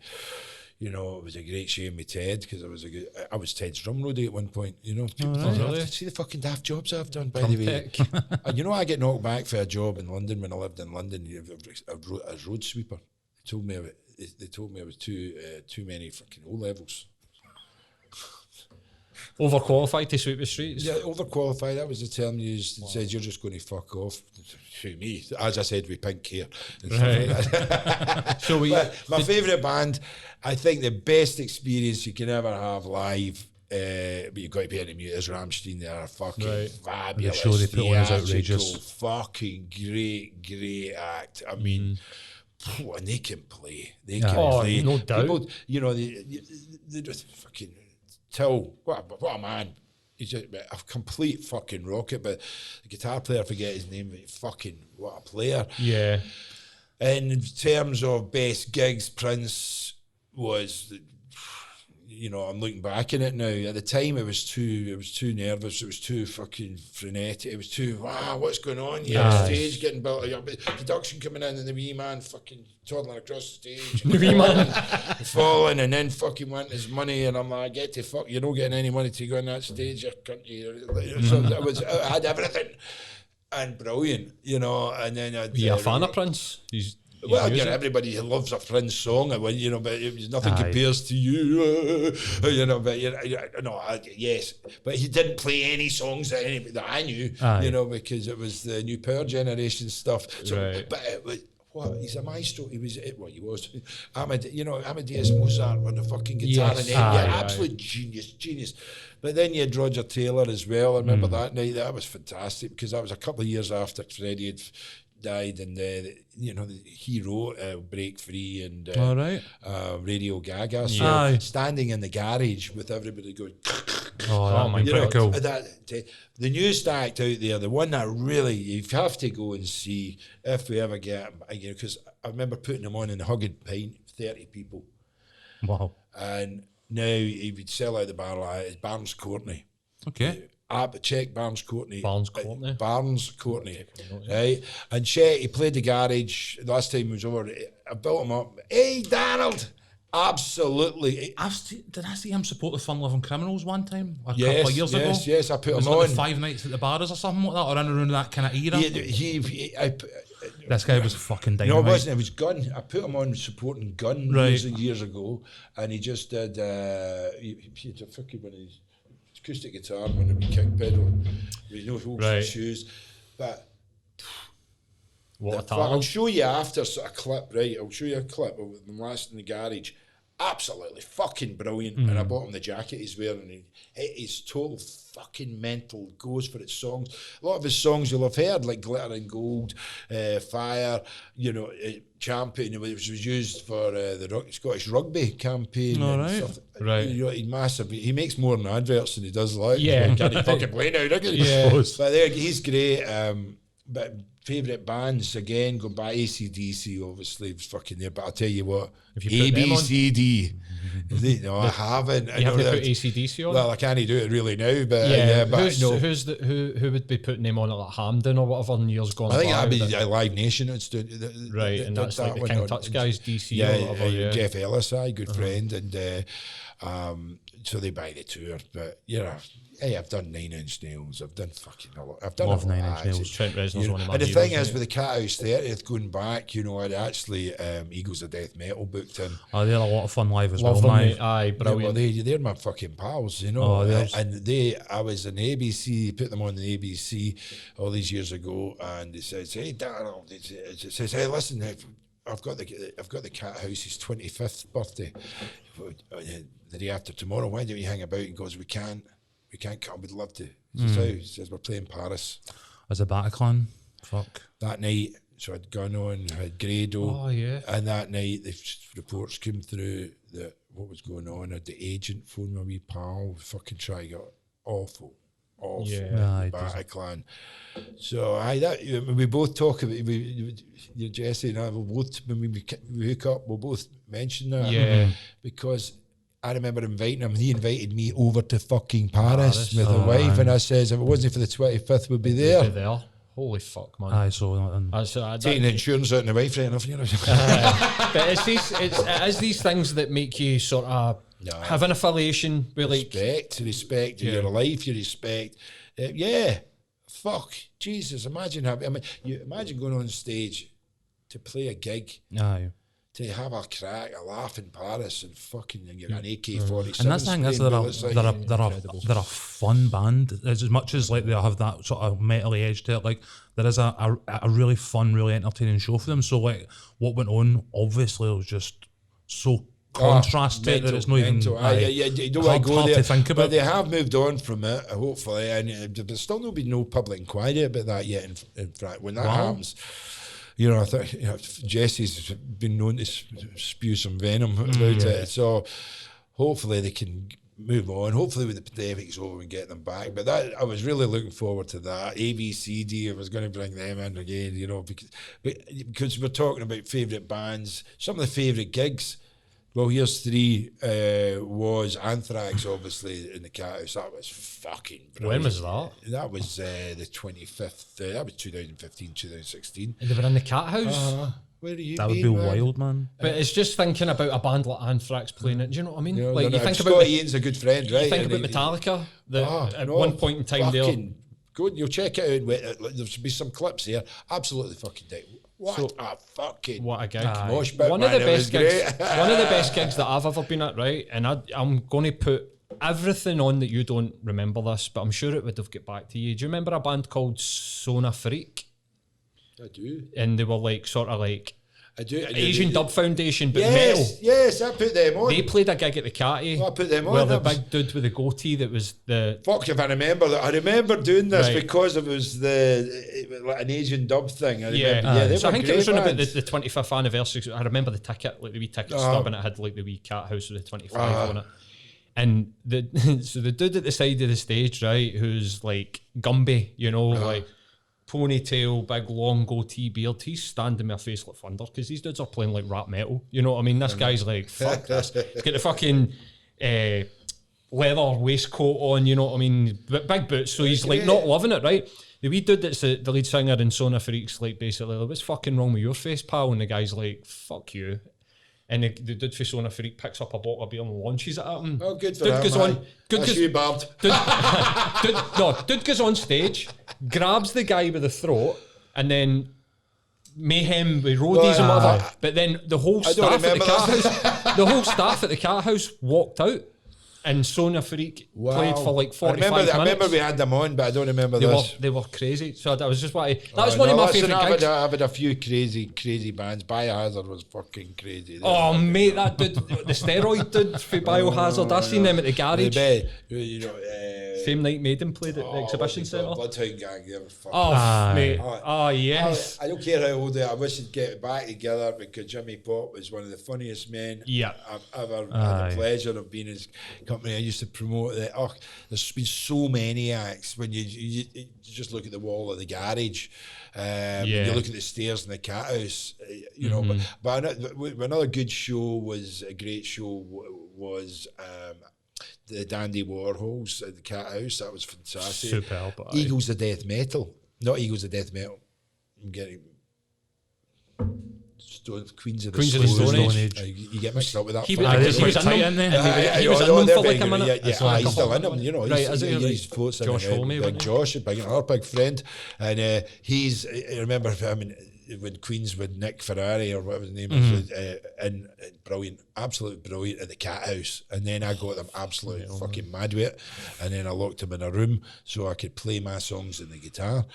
you know, it was a great shame with Ted because I was Ted's drum roadie at one point. You know, people don't have to see the fucking daft jobs I've done. By the way, and you know, I get knocked back for a job in London when I lived in London as road sweeper. They told me I was too many fucking O levels. Overqualified to sweep the streets. Yeah, overqualified. That was the term used. It said you're just going to fuck off. To me, as I said, with pink hair. And stuff like that. So But my favourite band, I think the best experience you can ever have live. But you've got to be able to mute is Rammstein. They are fucking fabulous. The show they put on is outrageous. theatrical, fucking great act. I mean, and they can play. They can play. no doubt. People, you know, they just fucking Till. What a man. He's a complete fucking rocket. But the guitar player, I forget his name. But fucking what a player. Yeah. And in terms of best gigs, Prince was, I'm looking back in it now. At the time, it was too nervous. It was too fucking frenetic. It was too, wow, what's going on here? The stage getting built, production coming in, and the wee man fucking toddling across the stage. The wee man falling, and then fucking wanting his money, and I'm like, get to fuck, you're not getting any money to go on that stage, you country. So I had everything, and brilliant, and then I'd... Were you a fan of Prince? Well, everybody loves a Prince song, but it was nothing compares to you, yes. But he didn't play any songs that I knew, because it was the new Power generation stuff. So, but it was, he's a maestro. He was. Amadeus Mozart on the fucking guitar, and absolute genius. But then you had Roger Taylor as well. I remember that night. That was fantastic, because that was a couple of years after Freddie had died, and he wrote Break Free and Radio Gaga. So standing in the garage with everybody going, oh my God, cool. The newest act out there, the one that really you have to go and see if we ever get him, because I remember putting him on in the Hugged Pint, 30 people. Wow. And now he would sell out the bar like it's Barnes Courtney. Okay. Check Barnes Courtney. Barnes Courtney. Barnes Courtney. Right? And Chet, he played the garage last time he was over. I built him up. Hey, Donald! Absolutely. Did I see him support the Fun Loving Criminals one time? A couple of years ago? Yes, I put him like on. 5 nights at the bars or something like that, or in around that kind of era? This guy was fucking dynamite. No, it wasn't. It was Gun. I put him on supporting Gun years and years ago, and he just did. He had a fucking one of these acoustic guitar, one of the kick pedal, with no hooks and shoes. But I'll show you after a clip, right? I'll show you a clip of them last in the garage. Absolutely fucking brilliant. And I bought him the jacket he's wearing. And it is total fucking mental. Goes for its songs. A lot of his songs you'll have heard, like Glitter and Gold, Fire, Champion, which was used for the Scottish rugby campaign. All and right. Stuff. Right. He's massive. He makes more than adverts than he does like. Yeah. Can't he fucking play now, doesn't he? Yeah. But he's great. But favourite bands, again, going back, AC/DC obviously was fucking there, but I'll tell you what, ABCD. No, I haven't. You have to put AC/DC on? Well, I can't do it really now, but who would be putting them on at like Hampden or whatever in years gone by? I think that'd be Live Nation. It's and that's like the King Tut's guys, DC or whatever. Jeff Ellis, good friend, and so they buy the tour, but hey, I've done 9 Inch Nails. I've done fucking a lot. I've done Love a lot. 9 Inch Nails. Trent Reznor's one of my And the heroes, thing is, with the Cathouse 30th going back, I'd actually Eagles of Death Metal booked in. Oh, they're a lot of fun live as Love well. them, mate. Aye, brilliant. They're my fucking pals, and I was in ABC, put them on the ABC all these years ago, and they says, hey, Donald, it says, hey, listen, I've got the Cathouse's 25th birthday the day after tomorrow. Why don't you hang about? And goes, we can't come. We'd love to. He says we're playing Paris as a Bataclan. Fuck that night. So I'd gone on, had Grado, and that night the reports came through that what was going on. Had the agent phone my wee pal, fucking try got awful. Bataclan. So we both talk about Jesse and I will both when we hook up, we'll both mention that because I remember inviting him. He invited me over to fucking Paris with his wife, and I says if it wasn't for the 25th, we'd be there. Holy fuck, man! Aye, so taking the insurance out and the wife, right enough, But it is these things that make you sort of have an affiliation with respect your life, your respect. Fuck, Jesus! Imagine imagine going on stage to play a gig. Aye. To have a crack, a laugh in Paris, and fucking and you're an AK-47. And that's the thing. They're a fun band. As much as like they have that sort of metally edge to it, like there is a really fun, really entertaining show for them. So like what went on, obviously, was just so contrasted that it's not even hard to think about. But they have moved on from it, hopefully, and there's still not been no public inquiry about that yet. In fact, when that happens. I think Jesse's been known to spew some venom about it. So hopefully they can move on. Hopefully when the pandemic's over and get them back. But that I was really looking forward to that. ABCD, I was going to bring them in again, because we're talking about favourite bands, some of the favourite gigs Well, here's 3. Was Anthrax, obviously, in the Cathouse. That was fucking brilliant. When was that? That was the 25th. That was 2015, 2016. And they were in the Cathouse. Where are you? That would be wild, man. But it's just thinking about a band like Anthrax playing it. Do you know what I mean? You know, like you think Scott about Ian's a good friend, right? you think And about Metallica. At no, one point in time, there. Go and you'll check it out. There should be some clips here. Absolutely fucking dead. What a fucking What a gig! mosh pit, One man. of the It best was gigs. great. One of the best gigs that I've ever been at. Right, and I'm going to put everything on that you don't remember this, but I'm sure it would have got back to you. Do you remember a band called Sona Freak? I do. And they were like sort of like I do. Asian Dub Foundation, but metal. Yes, I put them on. They played a gig at the Catty. I put them on. Where the That was- big dude with the goatee that was the Fuck if I remember that. I remember doing this Right. because it was like an Asian dub thing. I remember. yeah. They So I were think it great was on about bands. the 25th anniversary. I remember the ticket, like the wee ticket stub, and it had like the wee cat house with the 25 on it. And so the dude at the side of the stage, right, who's like Gumby, you know, like ponytail, big long goatee beard, he's standing with a face like thunder because these dudes are playing like rap metal. You know what I mean? This guy's like, fuck this. He's got the fucking leather waistcoat on, you know what I mean? Big boots, so he's like not loving it, right? The wee dude that's the lead singer in Sona Freak's like basically, like, what's fucking wrong with your face, pal? And the guy's like, fuck you. And the dude for Sona Freak picks up a bottle of beer and launches it at him. Oh, good for Dude him, goes man. on. That's you, Bard. Dude goes on stage, grabs the guy by the throat, and then mayhem with roadies and whatever. But then the whole staff at the remember cat this. house, the whole staff at the cat house walked out, and Sona Freak played for like 45 minutes. I remember we had them on, but I don't remember this. They were crazy. So that was just what that was one of my favourite gigs. I've had a few crazy bands. Biohazard was fucking crazy. Oh mate, that dude, the steroid dude for Biohazard. I seen them at the garage. You know, Same night Maiden played at the exhibition centre. Bloodhound Gang, they were fucking. Oh mate, oh yes. I don't care how old they are. I wish they'd get back together because Jimmy Pop was one of the funniest men I've ever had the pleasure of being his company. I used to promote it. Oh, there's been so many acts when you just look at the wall of the garage. You look at the stairs in the cat house, you know. But another good show was a great show was the Dandy Warhols at the cat house. That was fantastic. Superb. Eagles of Death Metal, not Eagles of Death Metal. I'm getting Queens of the Stone Age. You get mixed up with that. He was in them for like a minute. Yeah, he's still in them. You know, he's floats in. Josh Holmey, big Josh, another big friend, and I remember him when Queens with Nick Ferrari or whatever his name is, and brilliant, absolutely brilliant at the cat house. And then I got them absolutely fucking mad with it, and then I locked him in a room so I could play my songs on the guitar.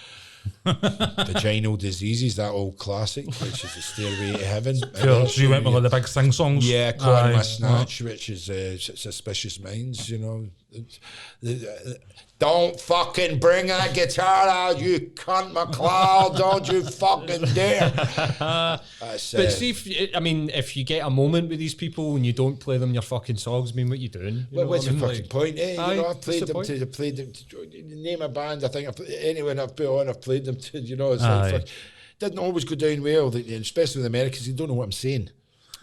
Vaginal Diseases, that old classic, which is the Stairway to Heaven. So you went with all the big sing songs? Yeah, Caught in My Snatch, which is Suspicious Minds, you know. Don't fucking bring that guitar out, you cunt, MacLeod. Don't you fucking dare. But see, if you get a moment with these people and you don't play them your fucking songs, what you doing? Well, what's the fucking point, eh? Aye, you know, I've played them what's the to name a band. I think anyone I've put on, I've played them to, you know. It's like, didn't always go down well, especially with Americans. They don't know what I'm saying.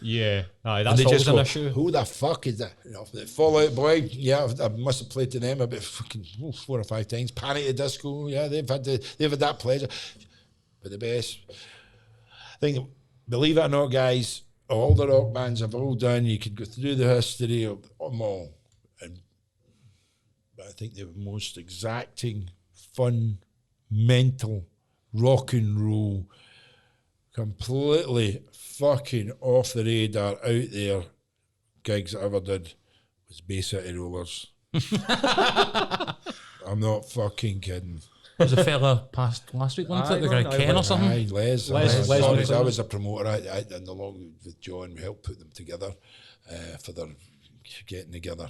Yeah, that's And they always just an go, issue. who the fuck is that? You know, the Fall Out Boy, yeah, I must have played to them about fucking 4 or 5 times. Panic at the Disco, yeah, they've had that pleasure. But the best, I think, believe it or not, guys, all the rock bands I've all done, you could go through the history of them all, but I think the most exacting, fun, mental, rock and roll, completely fucking off the radar, out there gigs I ever did was Bay City Rollers. I'm not fucking kidding. There's a fella passed last week, wasn't it? The guy Ken or something? Aye, Les. I was a promoter. And along with John, we helped put them together for their getting together.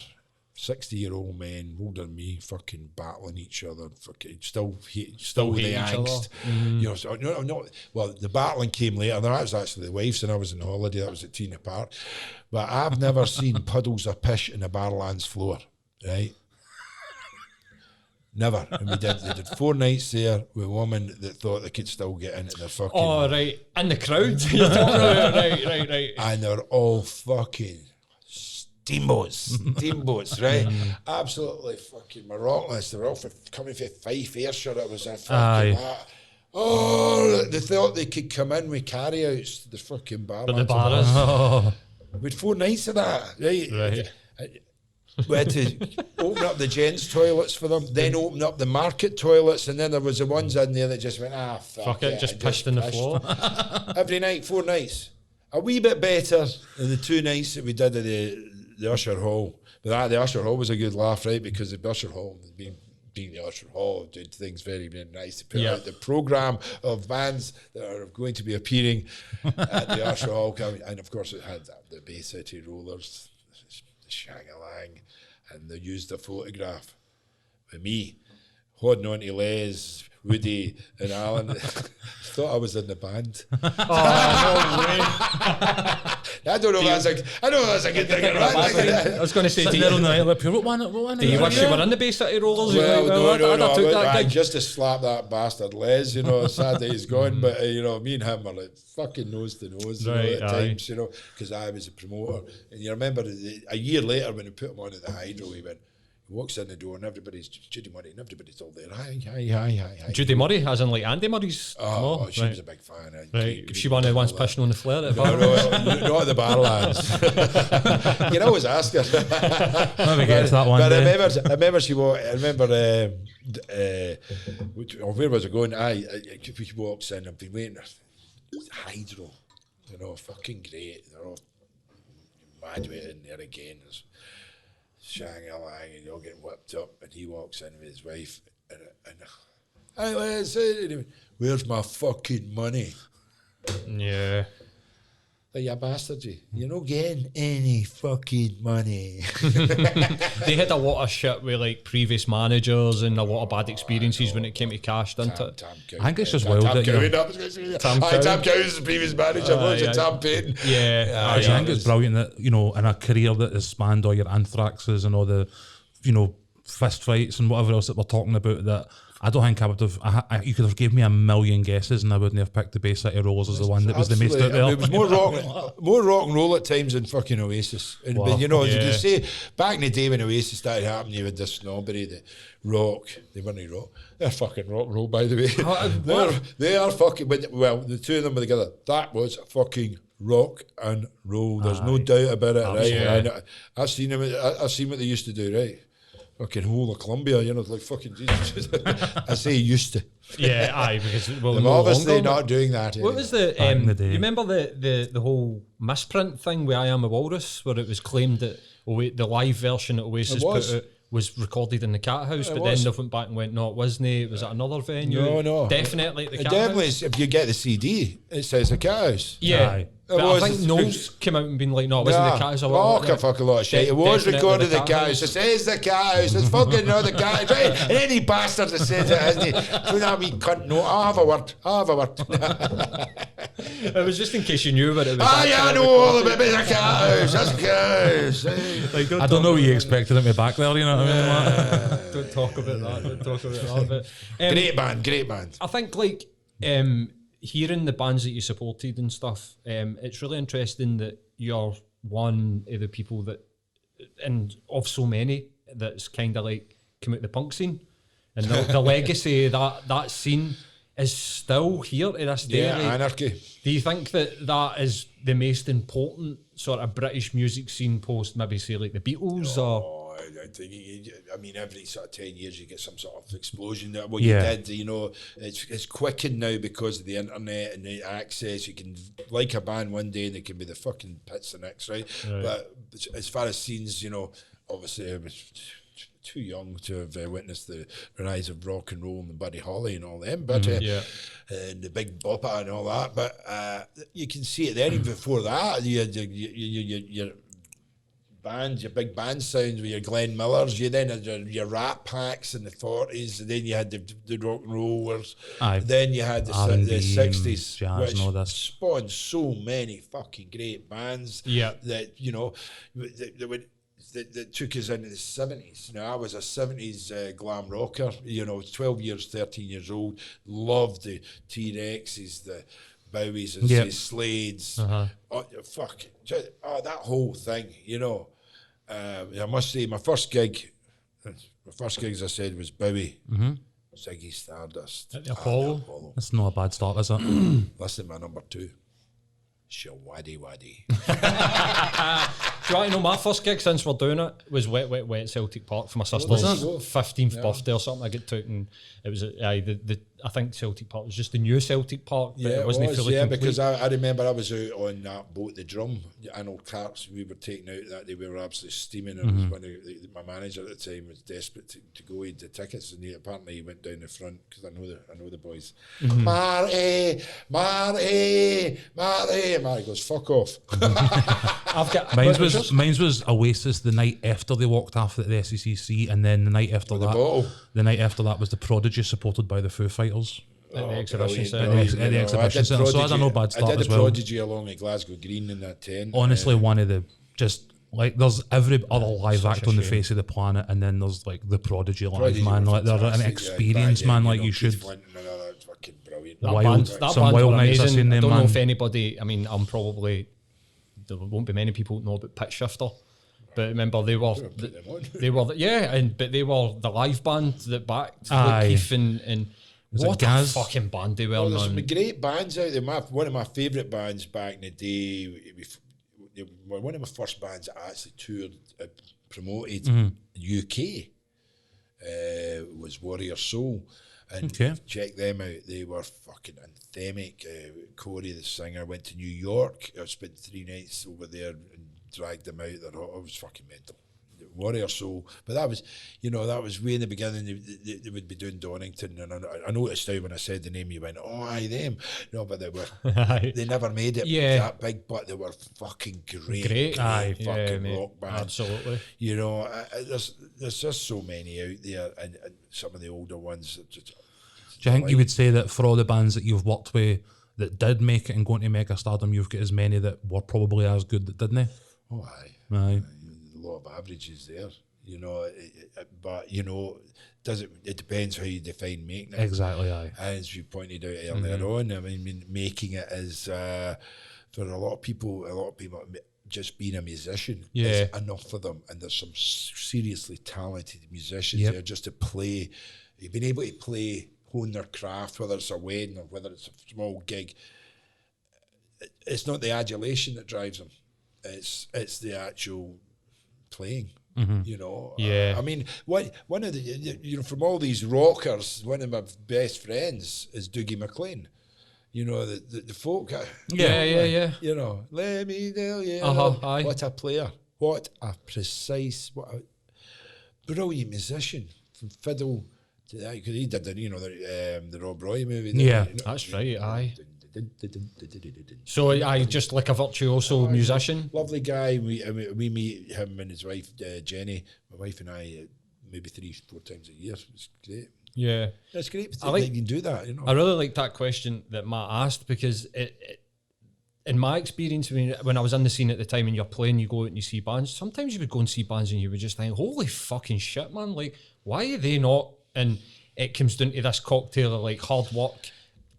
60-year-old men, older than me, fucking battling each other, fucking still with the angst. You know, so, well, the battling came later. That was actually the wives, and I was on holiday. That was at Tina Park. But I've never seen puddles of piss in a Barlands floor, right? Never. And they did 4 nights there with women that thought they could still get into their fucking... Oh, right. And the crowd. You're talking about, right. And they're all fucking Teamboats, right? Absolutely fucking miraculous. They were all coming from Fife, Ayrshire. It was a fucking oh, they thought they could come in with carryouts to the fucking bar. But the bars. We had 4 nights of that, right? We had to open up the gents' toilets for them, then open up the market toilets, and then there was the ones in there that just went, fuck it, just pissed in the floor. Every night, 4 nights. A wee bit better than the 2 nights that we did at the Usher Hall. But the Usher Hall was a good laugh, right? Because the Usher Hall, being the Usher Hall, did things very, very nice to put out the programme of bands that are going to be appearing at the Usher Hall. And of course, it had the Bay City Rollers, the Shang-a-Lang, and they used a photograph with me holding on to Les, Woody, and Alan. Thought I was in the band. Oh, no way. I don't know if that's a good thing or not. I was going to say, do you wish you were in the Bay City Rollers? No, just to slap that bastard Les, sad that he's gone, but me and him were like fucking nose to nose, at times, because I was a promoter. And you remember a year later when we put him on at the Hydro, he walks in the door and everybody's Judy Murray and everybody's all there. Hi. Judy Murray, as in like Andy Murray's? Oh, she was a big fan. Right. She one of the ones pissing on the flare at the bar? No, at the bar, lads. You can always ask her. Let me get to that one. But I remember she walked. Where was I going? She walks in. I've been waiting. Hydro, fucking great. They're all mad with it in there again. Shang-a-Lang, and you're getting whipped up, and he walks in with his wife, and where's my fucking money? Yeah. Like, you bastard, you're not getting any fucking money. They had a lot of shit with like previous managers and a lot of bad experiences when it came to cash, didn't it? I think it's just wild that Tam Cow's the previous manager, Tam Payton. I think it's brilliant that, in a career that has spanned all your anthraxes and all the, fist fights and whatever else that we're talking about, that I don't think I would have. You could have given me a million guesses, and I wouldn't have picked the Bay City Rollers as the one that was the most out there. It was more rock and roll at times than fucking Oasis. And, wow. You say back in the day when Oasis started happening, you had this snobbery, the rock. They weren't rock. They're fucking rock and roll, by the way. They are fucking. Well, the two of them were together. That was fucking rock and roll. There's no doubt about it, right? Yeah. I've seen them. I've seen what they used to do, right? Fucking whole of Columbia, like fucking Jesus. I say used to. Yeah, aye, because they're obviously not doing that anymore. What was the you remember the whole misprint thing with I Am a Walrus, where it was claimed that the live version that Oasis put out was recorded in the Cathouse, but then they went back and went, no, it wasn't. It was at another venue. No. Definitely at the Cathouse. Definitely, if you get the CD, it says the Cathouse. Yeah. Aye. But I think Knowles came out and been like, no, it wasn't the Cathouse. Fuck a lot of shit. It was recorded the Cathouse. It says the Cathouse. It's fucking not the Cathouse. Right? And any bastard that says it, isn't he? So that wee cunt, no, I'll have a word. It was just in case you knew what it was. I know all about the Cathouse. That's the Cathouse. Like, I don't know what you expected at me back there, you know what I mean? Don't talk about that. Great band. I think, like, hearing the bands that you supported and stuff, it's really interesting that you're one of the people that, and of so many, that's kind of like come out the punk scene, and the legacy of that scene is still here to this day. Yeah, anarchy. Do you think that is the most important sort of British music scene post maybe say like the Beatles or? I think, every sort of 10 years you get some sort of explosion. What you did, it's quickened now because of the internet and the access. You can like a band one day and it can be the fucking pits the next, right? But as far as scenes, obviously I was too young to have witnessed the rise of rock and roll and Buddy Holly and all them, but and the Big Bopper and all that. But you can see it then. Even before that, your bands, your big band sounds with your Glenn Millers, you then had your Rat Packs in the 40s, and then you had the rock and rollers, then you had the 60s, jazz, which and all this. spawned so many fucking great bands that, that took us into the 70s. I was a 70s glam rocker, 12 years, 13 years old, loved the T-Rexes, the Bowies and Slades, that whole thing, I must say, my first gig, as I said, was Bowie. Ziggy Stardust. At the Apollo. That's not a bad start, is it? Listen, my number 2. Shawaddy Waddy. Do you want to know my first gig since we're doing it was Wet Wet Wet Celtic Park for my sister's 15th birthday or something. I get to it and it was I think Celtic Park was just the new Celtic Park, but it wasn't fully complete. Because I remember I was out on that boat, the Drum, the Arnold carts we were taking out that day. We were absolutely steaming. It was one of my manager at the time was desperate to go eat the tickets, and apparently he went down the front because I know the boys. Marty, Marty goes, fuck off. Mine was Oasis the night after they walked off at the SECC, and then the night after that was the Prodigy supported by the Foo Fighters. At the exhibition centre. At the exhibition centre. So I had no bad start I did as the well. Prodigy along at Glasgow Green in that tent. Honestly, one of the there's every other live act on the face of the planet, and then there's like the Prodigy live, man. Like they're an experience, man. Like you should. That's fucking brilliant. That band wild were nights I've amazing. seen them, I don't know man. if anybody. I mean, there won't be many people who know about Pitch Shifter. But remember, they were the live band that backed Luke Keith and what a fucking band they were. There's some great bands out there. One of my favourite bands back in the day, one of my first bands that I actually toured, promoted UK, was Warrior Soul. And check them out. They were fucking anthemic. Corey, the singer, went to New York. I spent 3 nights over there and dragged them out. I was fucking mental. Warrior Soul. But that was way in the beginning. They would be doing Donington. And I noticed now when I said the name, you went, oh, aye, them. No, but they never made it that big, but they were fucking great. Aye, fucking rock band. Absolutely. You know, there's just so many out there, and some of the older ones. Do you think you would say that for all the bands that you've worked with that did make it and go into mega stardom, you've got as many that were probably as good that didn't? Oh, aye. Aye. The law of averages there, you know, but you know, it depends how you define making it. Exactly, aye. As you pointed out earlier on, I mean, making it is for a lot of people, just being a musician is enough for them, and there's some seriously talented musicians there just to play. You've been able to hone their craft, whether it's a wedding or whether it's a small gig. It's not the adulation that drives them. It's the actual playing, you know. Yeah. I mean, one of the, from all these rockers, one of my best friends is Dougie MacLean. You know, the folk. Yeah. You know, let me tell you, aye. what a player, what a brilliant musician, from fiddle to that, because he did the Rob Roy movie. That's right, aye. So I just like a virtuoso musician. Lovely guy. We meet him and his wife Jenny. My wife and I maybe 3-4 times a year. It's great. Yeah, it's great. I like you can do that. You know, I really like that question that Matt asked, because it in my experience, when I was in the scene at the time and you're playing, you go out and you see bands. Sometimes you would go and see bands and you would just think, holy fucking shit, man! Like, why are they not? And it comes down to this cocktail of like hard work,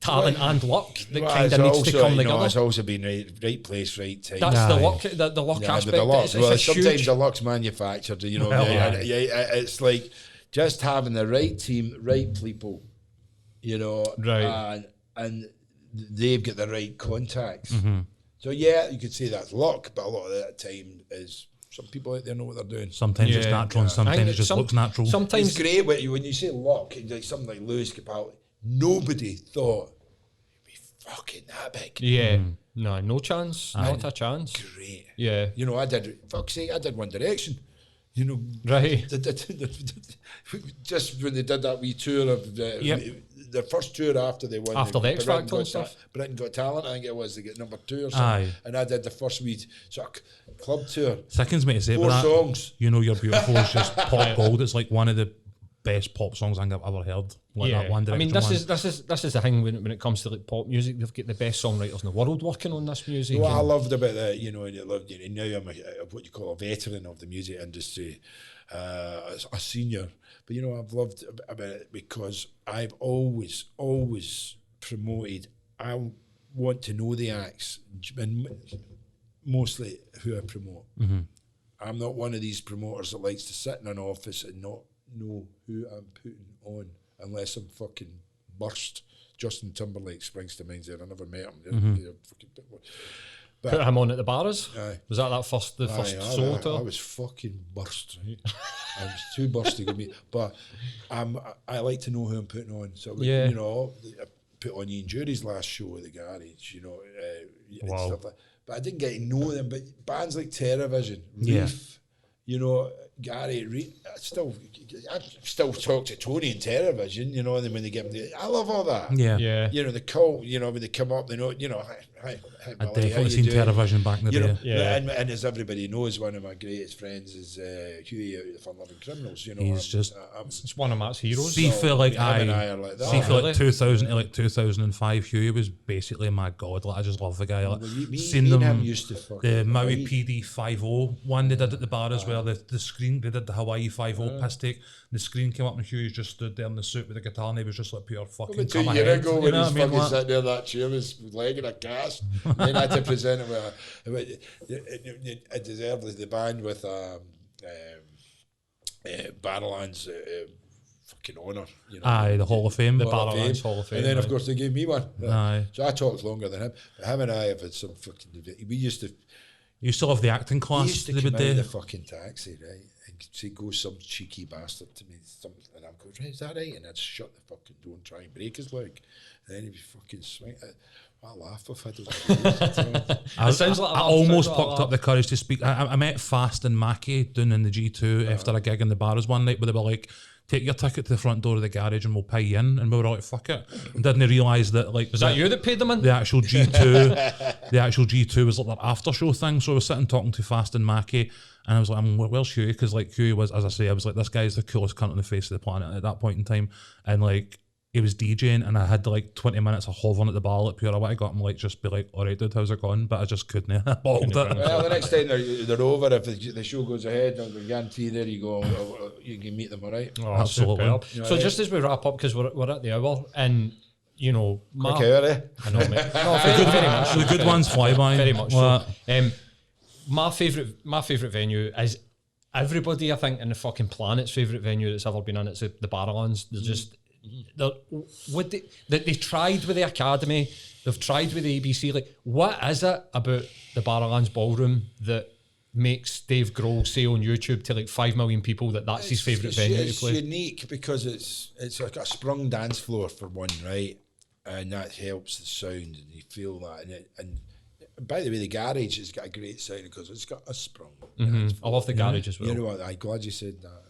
talent and luck that kind of needs to come together. It's also been right place, right time. That's the luck, the luck aspect. The luck. It's sometimes the luck's manufactured. You know, it's like just having the right team, right people. You know, right, and they've got the right contacts. So you could say that's luck, but a lot of that time is some people out there know what they're doing. Sometimes it's natural, and sometimes it just looks natural. Sometimes it's great when you say luck, like something like Lewis Capaldi. Nobody thought it'd be fucking that big. Yeah, no chance, not a chance. Great. Yeah, you know, I did One Direction. You know, right. Just when they did that wee tour of the first tour after they won, after the X Factor and stuff, Britain Got Talent, I think it was, they get number 2 or something. And I did the first wee sort of club tour. Sickens me to say, 4 but songs. You Know You're Beautiful is just pop gold. It's like one of the best pop songs I think I've ever heard. Like that One Direction. I mean, this is the thing when it comes to like pop music. They've got the best songwriters in the world working on this music. What I loved about that, you know, and now I'm what you call a veteran of the music industry, a senior. But you know, I've loved about it because I've always promoted. I want to know the acts, and mostly who I promote. I'm not one of these promoters that likes to sit in an office and not know who I'm putting on unless I'm fucking burst. Justin Timberlake springs to mind there. I never met him. But put him on at the bars. Aye. Was that first solo tour? I was fucking burst. Right? I was too bursty to me. But I like to know who I'm putting on. So Yeah. you know, I put on Ian Jury's last show at the Garage. You know, and stuff like. But I didn't get to know them. But bands like Terrorvision, Reef, you know, Gary, I still talk to Tony and Terrorvision, you know, and then when they get them, I love all that. Yeah. You know, the cult, you know, when they come up, they know, you know, hi I've Molly, definitely seen Terrorvision back in the you day. know, Yeah. and as everybody knows, one of my greatest friends is Huey out of the Fun Loving Criminals. You know, He's it's one of Matt's heroes. See, for like him and I are like that. see, for really? like 2000 to like 2005, Huey was basically my god. Like I just love the guy. Like, me seen and them him used to fucking the Maui fight. PD 5-0 one they did at the bar as well. The screen they did the Hawaii 5-0 piss take. The screen came up and Huey just stood there in the suit with the guitar and he was just like pure fucking. About 2 come years ahead. ago You when know he's what I mean? fucking Like, sitting there in that chair with his leg in a cast, then I had to present him I deserved the band with Barrowlands fucking honour. You know, aye, the Hall of Fame. The Barrowlands Hall of Fame. and then of right. course they gave me one. Aye. So I talked longer than him. But him and I have had some fucking. We used to. You still have the acting He class used to they come would out of do. the fucking taxi, right? And say, go some cheeky bastard to me, and I'm going, right, is that right? And I'd shut the fucking door and try and break his leg. And then he'd be fucking swing. I laugh if I don't. I sounds like a laugh, almost sounds like a plucked up the courage to speak. I met Fast and Mackie down in the G2 after a gig in the bars one night where they were like, take your ticket to the front door of the garage and we'll pay you in. And we were like, fuck it. And didn't realise that like Was that you that paid them in? the actual G2 was like their after show thing. So I was sitting talking to Fast and Mackie and I was like, where's Huey? Because like Huey was, as I say, I was like, this guy's the coolest cunt on the face of the planet at that point in time. And like he was DJing and I had like 20 minutes of hovering at the bar like pure. I would have got him like just be like, all right dude, how's it going? But I just couldn't. I bottled it. Well, the next time they're over, if the show goes ahead, I guarantee there you go, you can meet them, all right? Oh, Absolutely. superb. You know, So right? just as we wrap up, because we're at the hour, and you know, Quick hour, eh? I know, mate. No, very much. So the good ones fly by. Very much Like, so. My favourite venue is everybody, I think, in the fucking planet's favourite venue that's ever been in. It's the Barrowlands. They're just they tried with the Academy. They've tried with the ABC. Like, what is it about the Barrowlands Ballroom that makes Dave Grohl say on YouTube to like 5 million people that's his favourite venue to play? It's unique because it's like a sprung dance floor for one, right? And that helps the sound, and you feel that. And by the way, the Garage has got a great sound because it's got a sprung. dance I love the Garage as well. You know what? I'm glad you said that.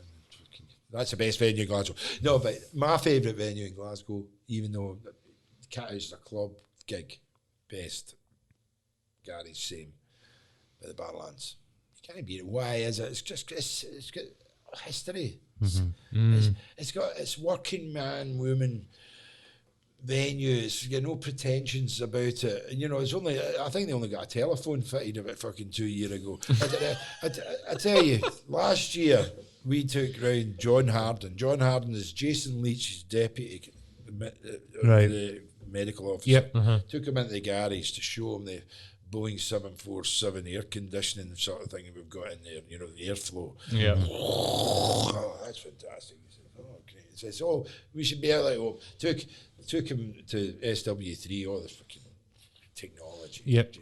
That's the best venue in Glasgow. No, but my favourite venue in Glasgow, even though the Cathouse is a club gig, best. Garage, same. But the Barrowlands, you can't beat it. Why is it? It's just it's got history. It's working man, woman venue. It's got no pretensions about it. And, you know, it's only, I think they only got a telephone fitted about fucking 2 years ago. I tell you, last year we took round John Harden. John Harden is Jason Leach's deputy the medical officer. Yep. Took him into the garage to show him the Boeing 747 air conditioning sort of thing we've got in there, you know, the airflow. Yeah. Oh, that's fantastic. He said, oh, great. He says, oh, we should be out like, oh, took him to SW3, all this fucking technology. Yep.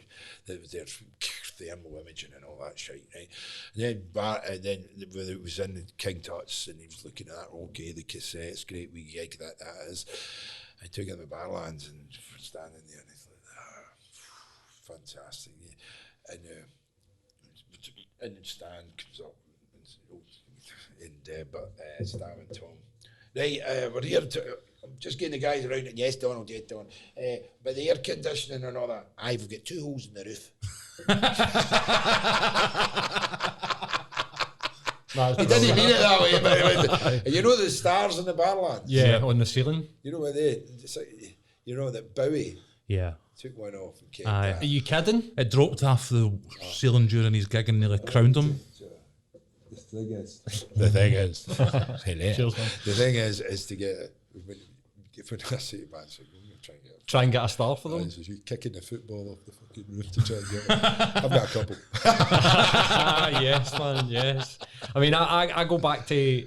That was their thermal imaging and all that shit, right? And then when it was in the King Tut's and he was looking at that, okay, the cassette's great, we gig that is. I took him to Barrowlands and standing there and he's like, fantastic. Yeah. And then Stan comes up and Stan and Tom. Right, we're here to, I'm just getting the guys around and yes, Donald, but the air conditioning and all that, we've got 2 holes in the roof. He didn't mean it that way, but you know the stars in the Barrowlands? Yeah, on the ceiling. You know where you know that Bowie Yeah. took one off and kept Aye. Are that. you kidding? It dropped off the ceiling during his gig and nearly crowned him. The thing is, Cheers, man. the thing is to get when I say man, so Try and get a star for them. So she's kicking the football off the fucking roof to try and get it. I've got a couple. Yes, man, yes. I mean, I go back to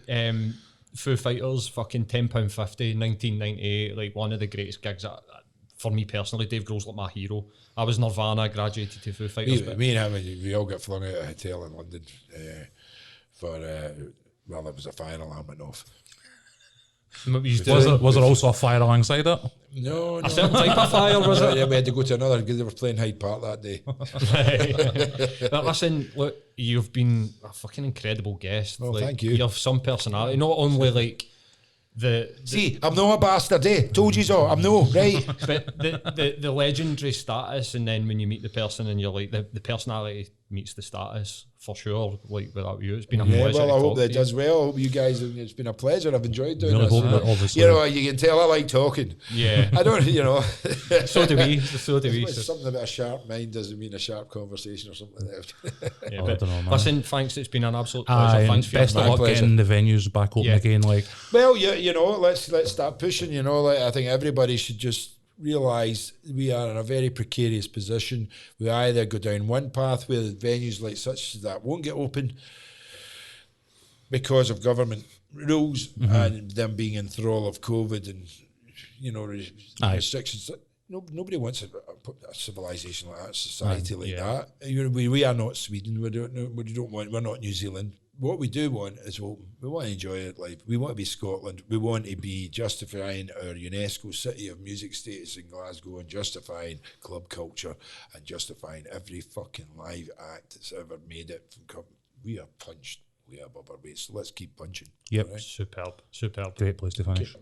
Foo Fighters, fucking £10.50, 1998, like one of the greatest gigs for me personally. Dave Grohl's like my hero. I was Nirvana, graduated to Foo Fighters. Me and him, we all got flung out of a hotel in London for, well, there was a fire alarm went off. Was there also a fire alongside it? No, a certain type of fire, was it? Yeah, we had to go to another because they were playing Hyde Park that day. But listen, look, you've been a fucking incredible guest. Oh, like, thank you. You have some personality, not only like See, I'm not a bastard, eh? Told you so. I'm no, right? but the legendary status, and then when you meet the person and you're like, the personality meets the status for sure. Like without you, it's been a pleasure. Well, I hope that it does well. I hope you guys. It's been a pleasure. I've enjoyed doing Really this. hope that, obviously. You know, you can tell I like talking. Yeah, I don't. You know, so do we. So do we. Something about a sharp mind doesn't mean a sharp conversation or something like that. Yeah, I but don't know, man. listen, thanks. It's been an absolute pleasure. Thanks for best your of luck pleasure. getting the venues back open again. Like, Well, you know, let's start pushing. You know, like I think everybody should just realise we are in a very precarious position. We either go down one path where venues like such as that won't get open because of government rules and them being in thrall of COVID and, you know, restrictions. Nobody wants a civilization like that, society like that. You know, we are not Sweden. We're not New Zealand. What we do want is open. We want to enjoy it live. We want to be Scotland. We want to be justifying our UNESCO City of Music status in Glasgow and justifying club culture and justifying every fucking live act that's ever made it. We are punched. We are above our weight. So let's keep punching. Yep. Superb. Great place to finish.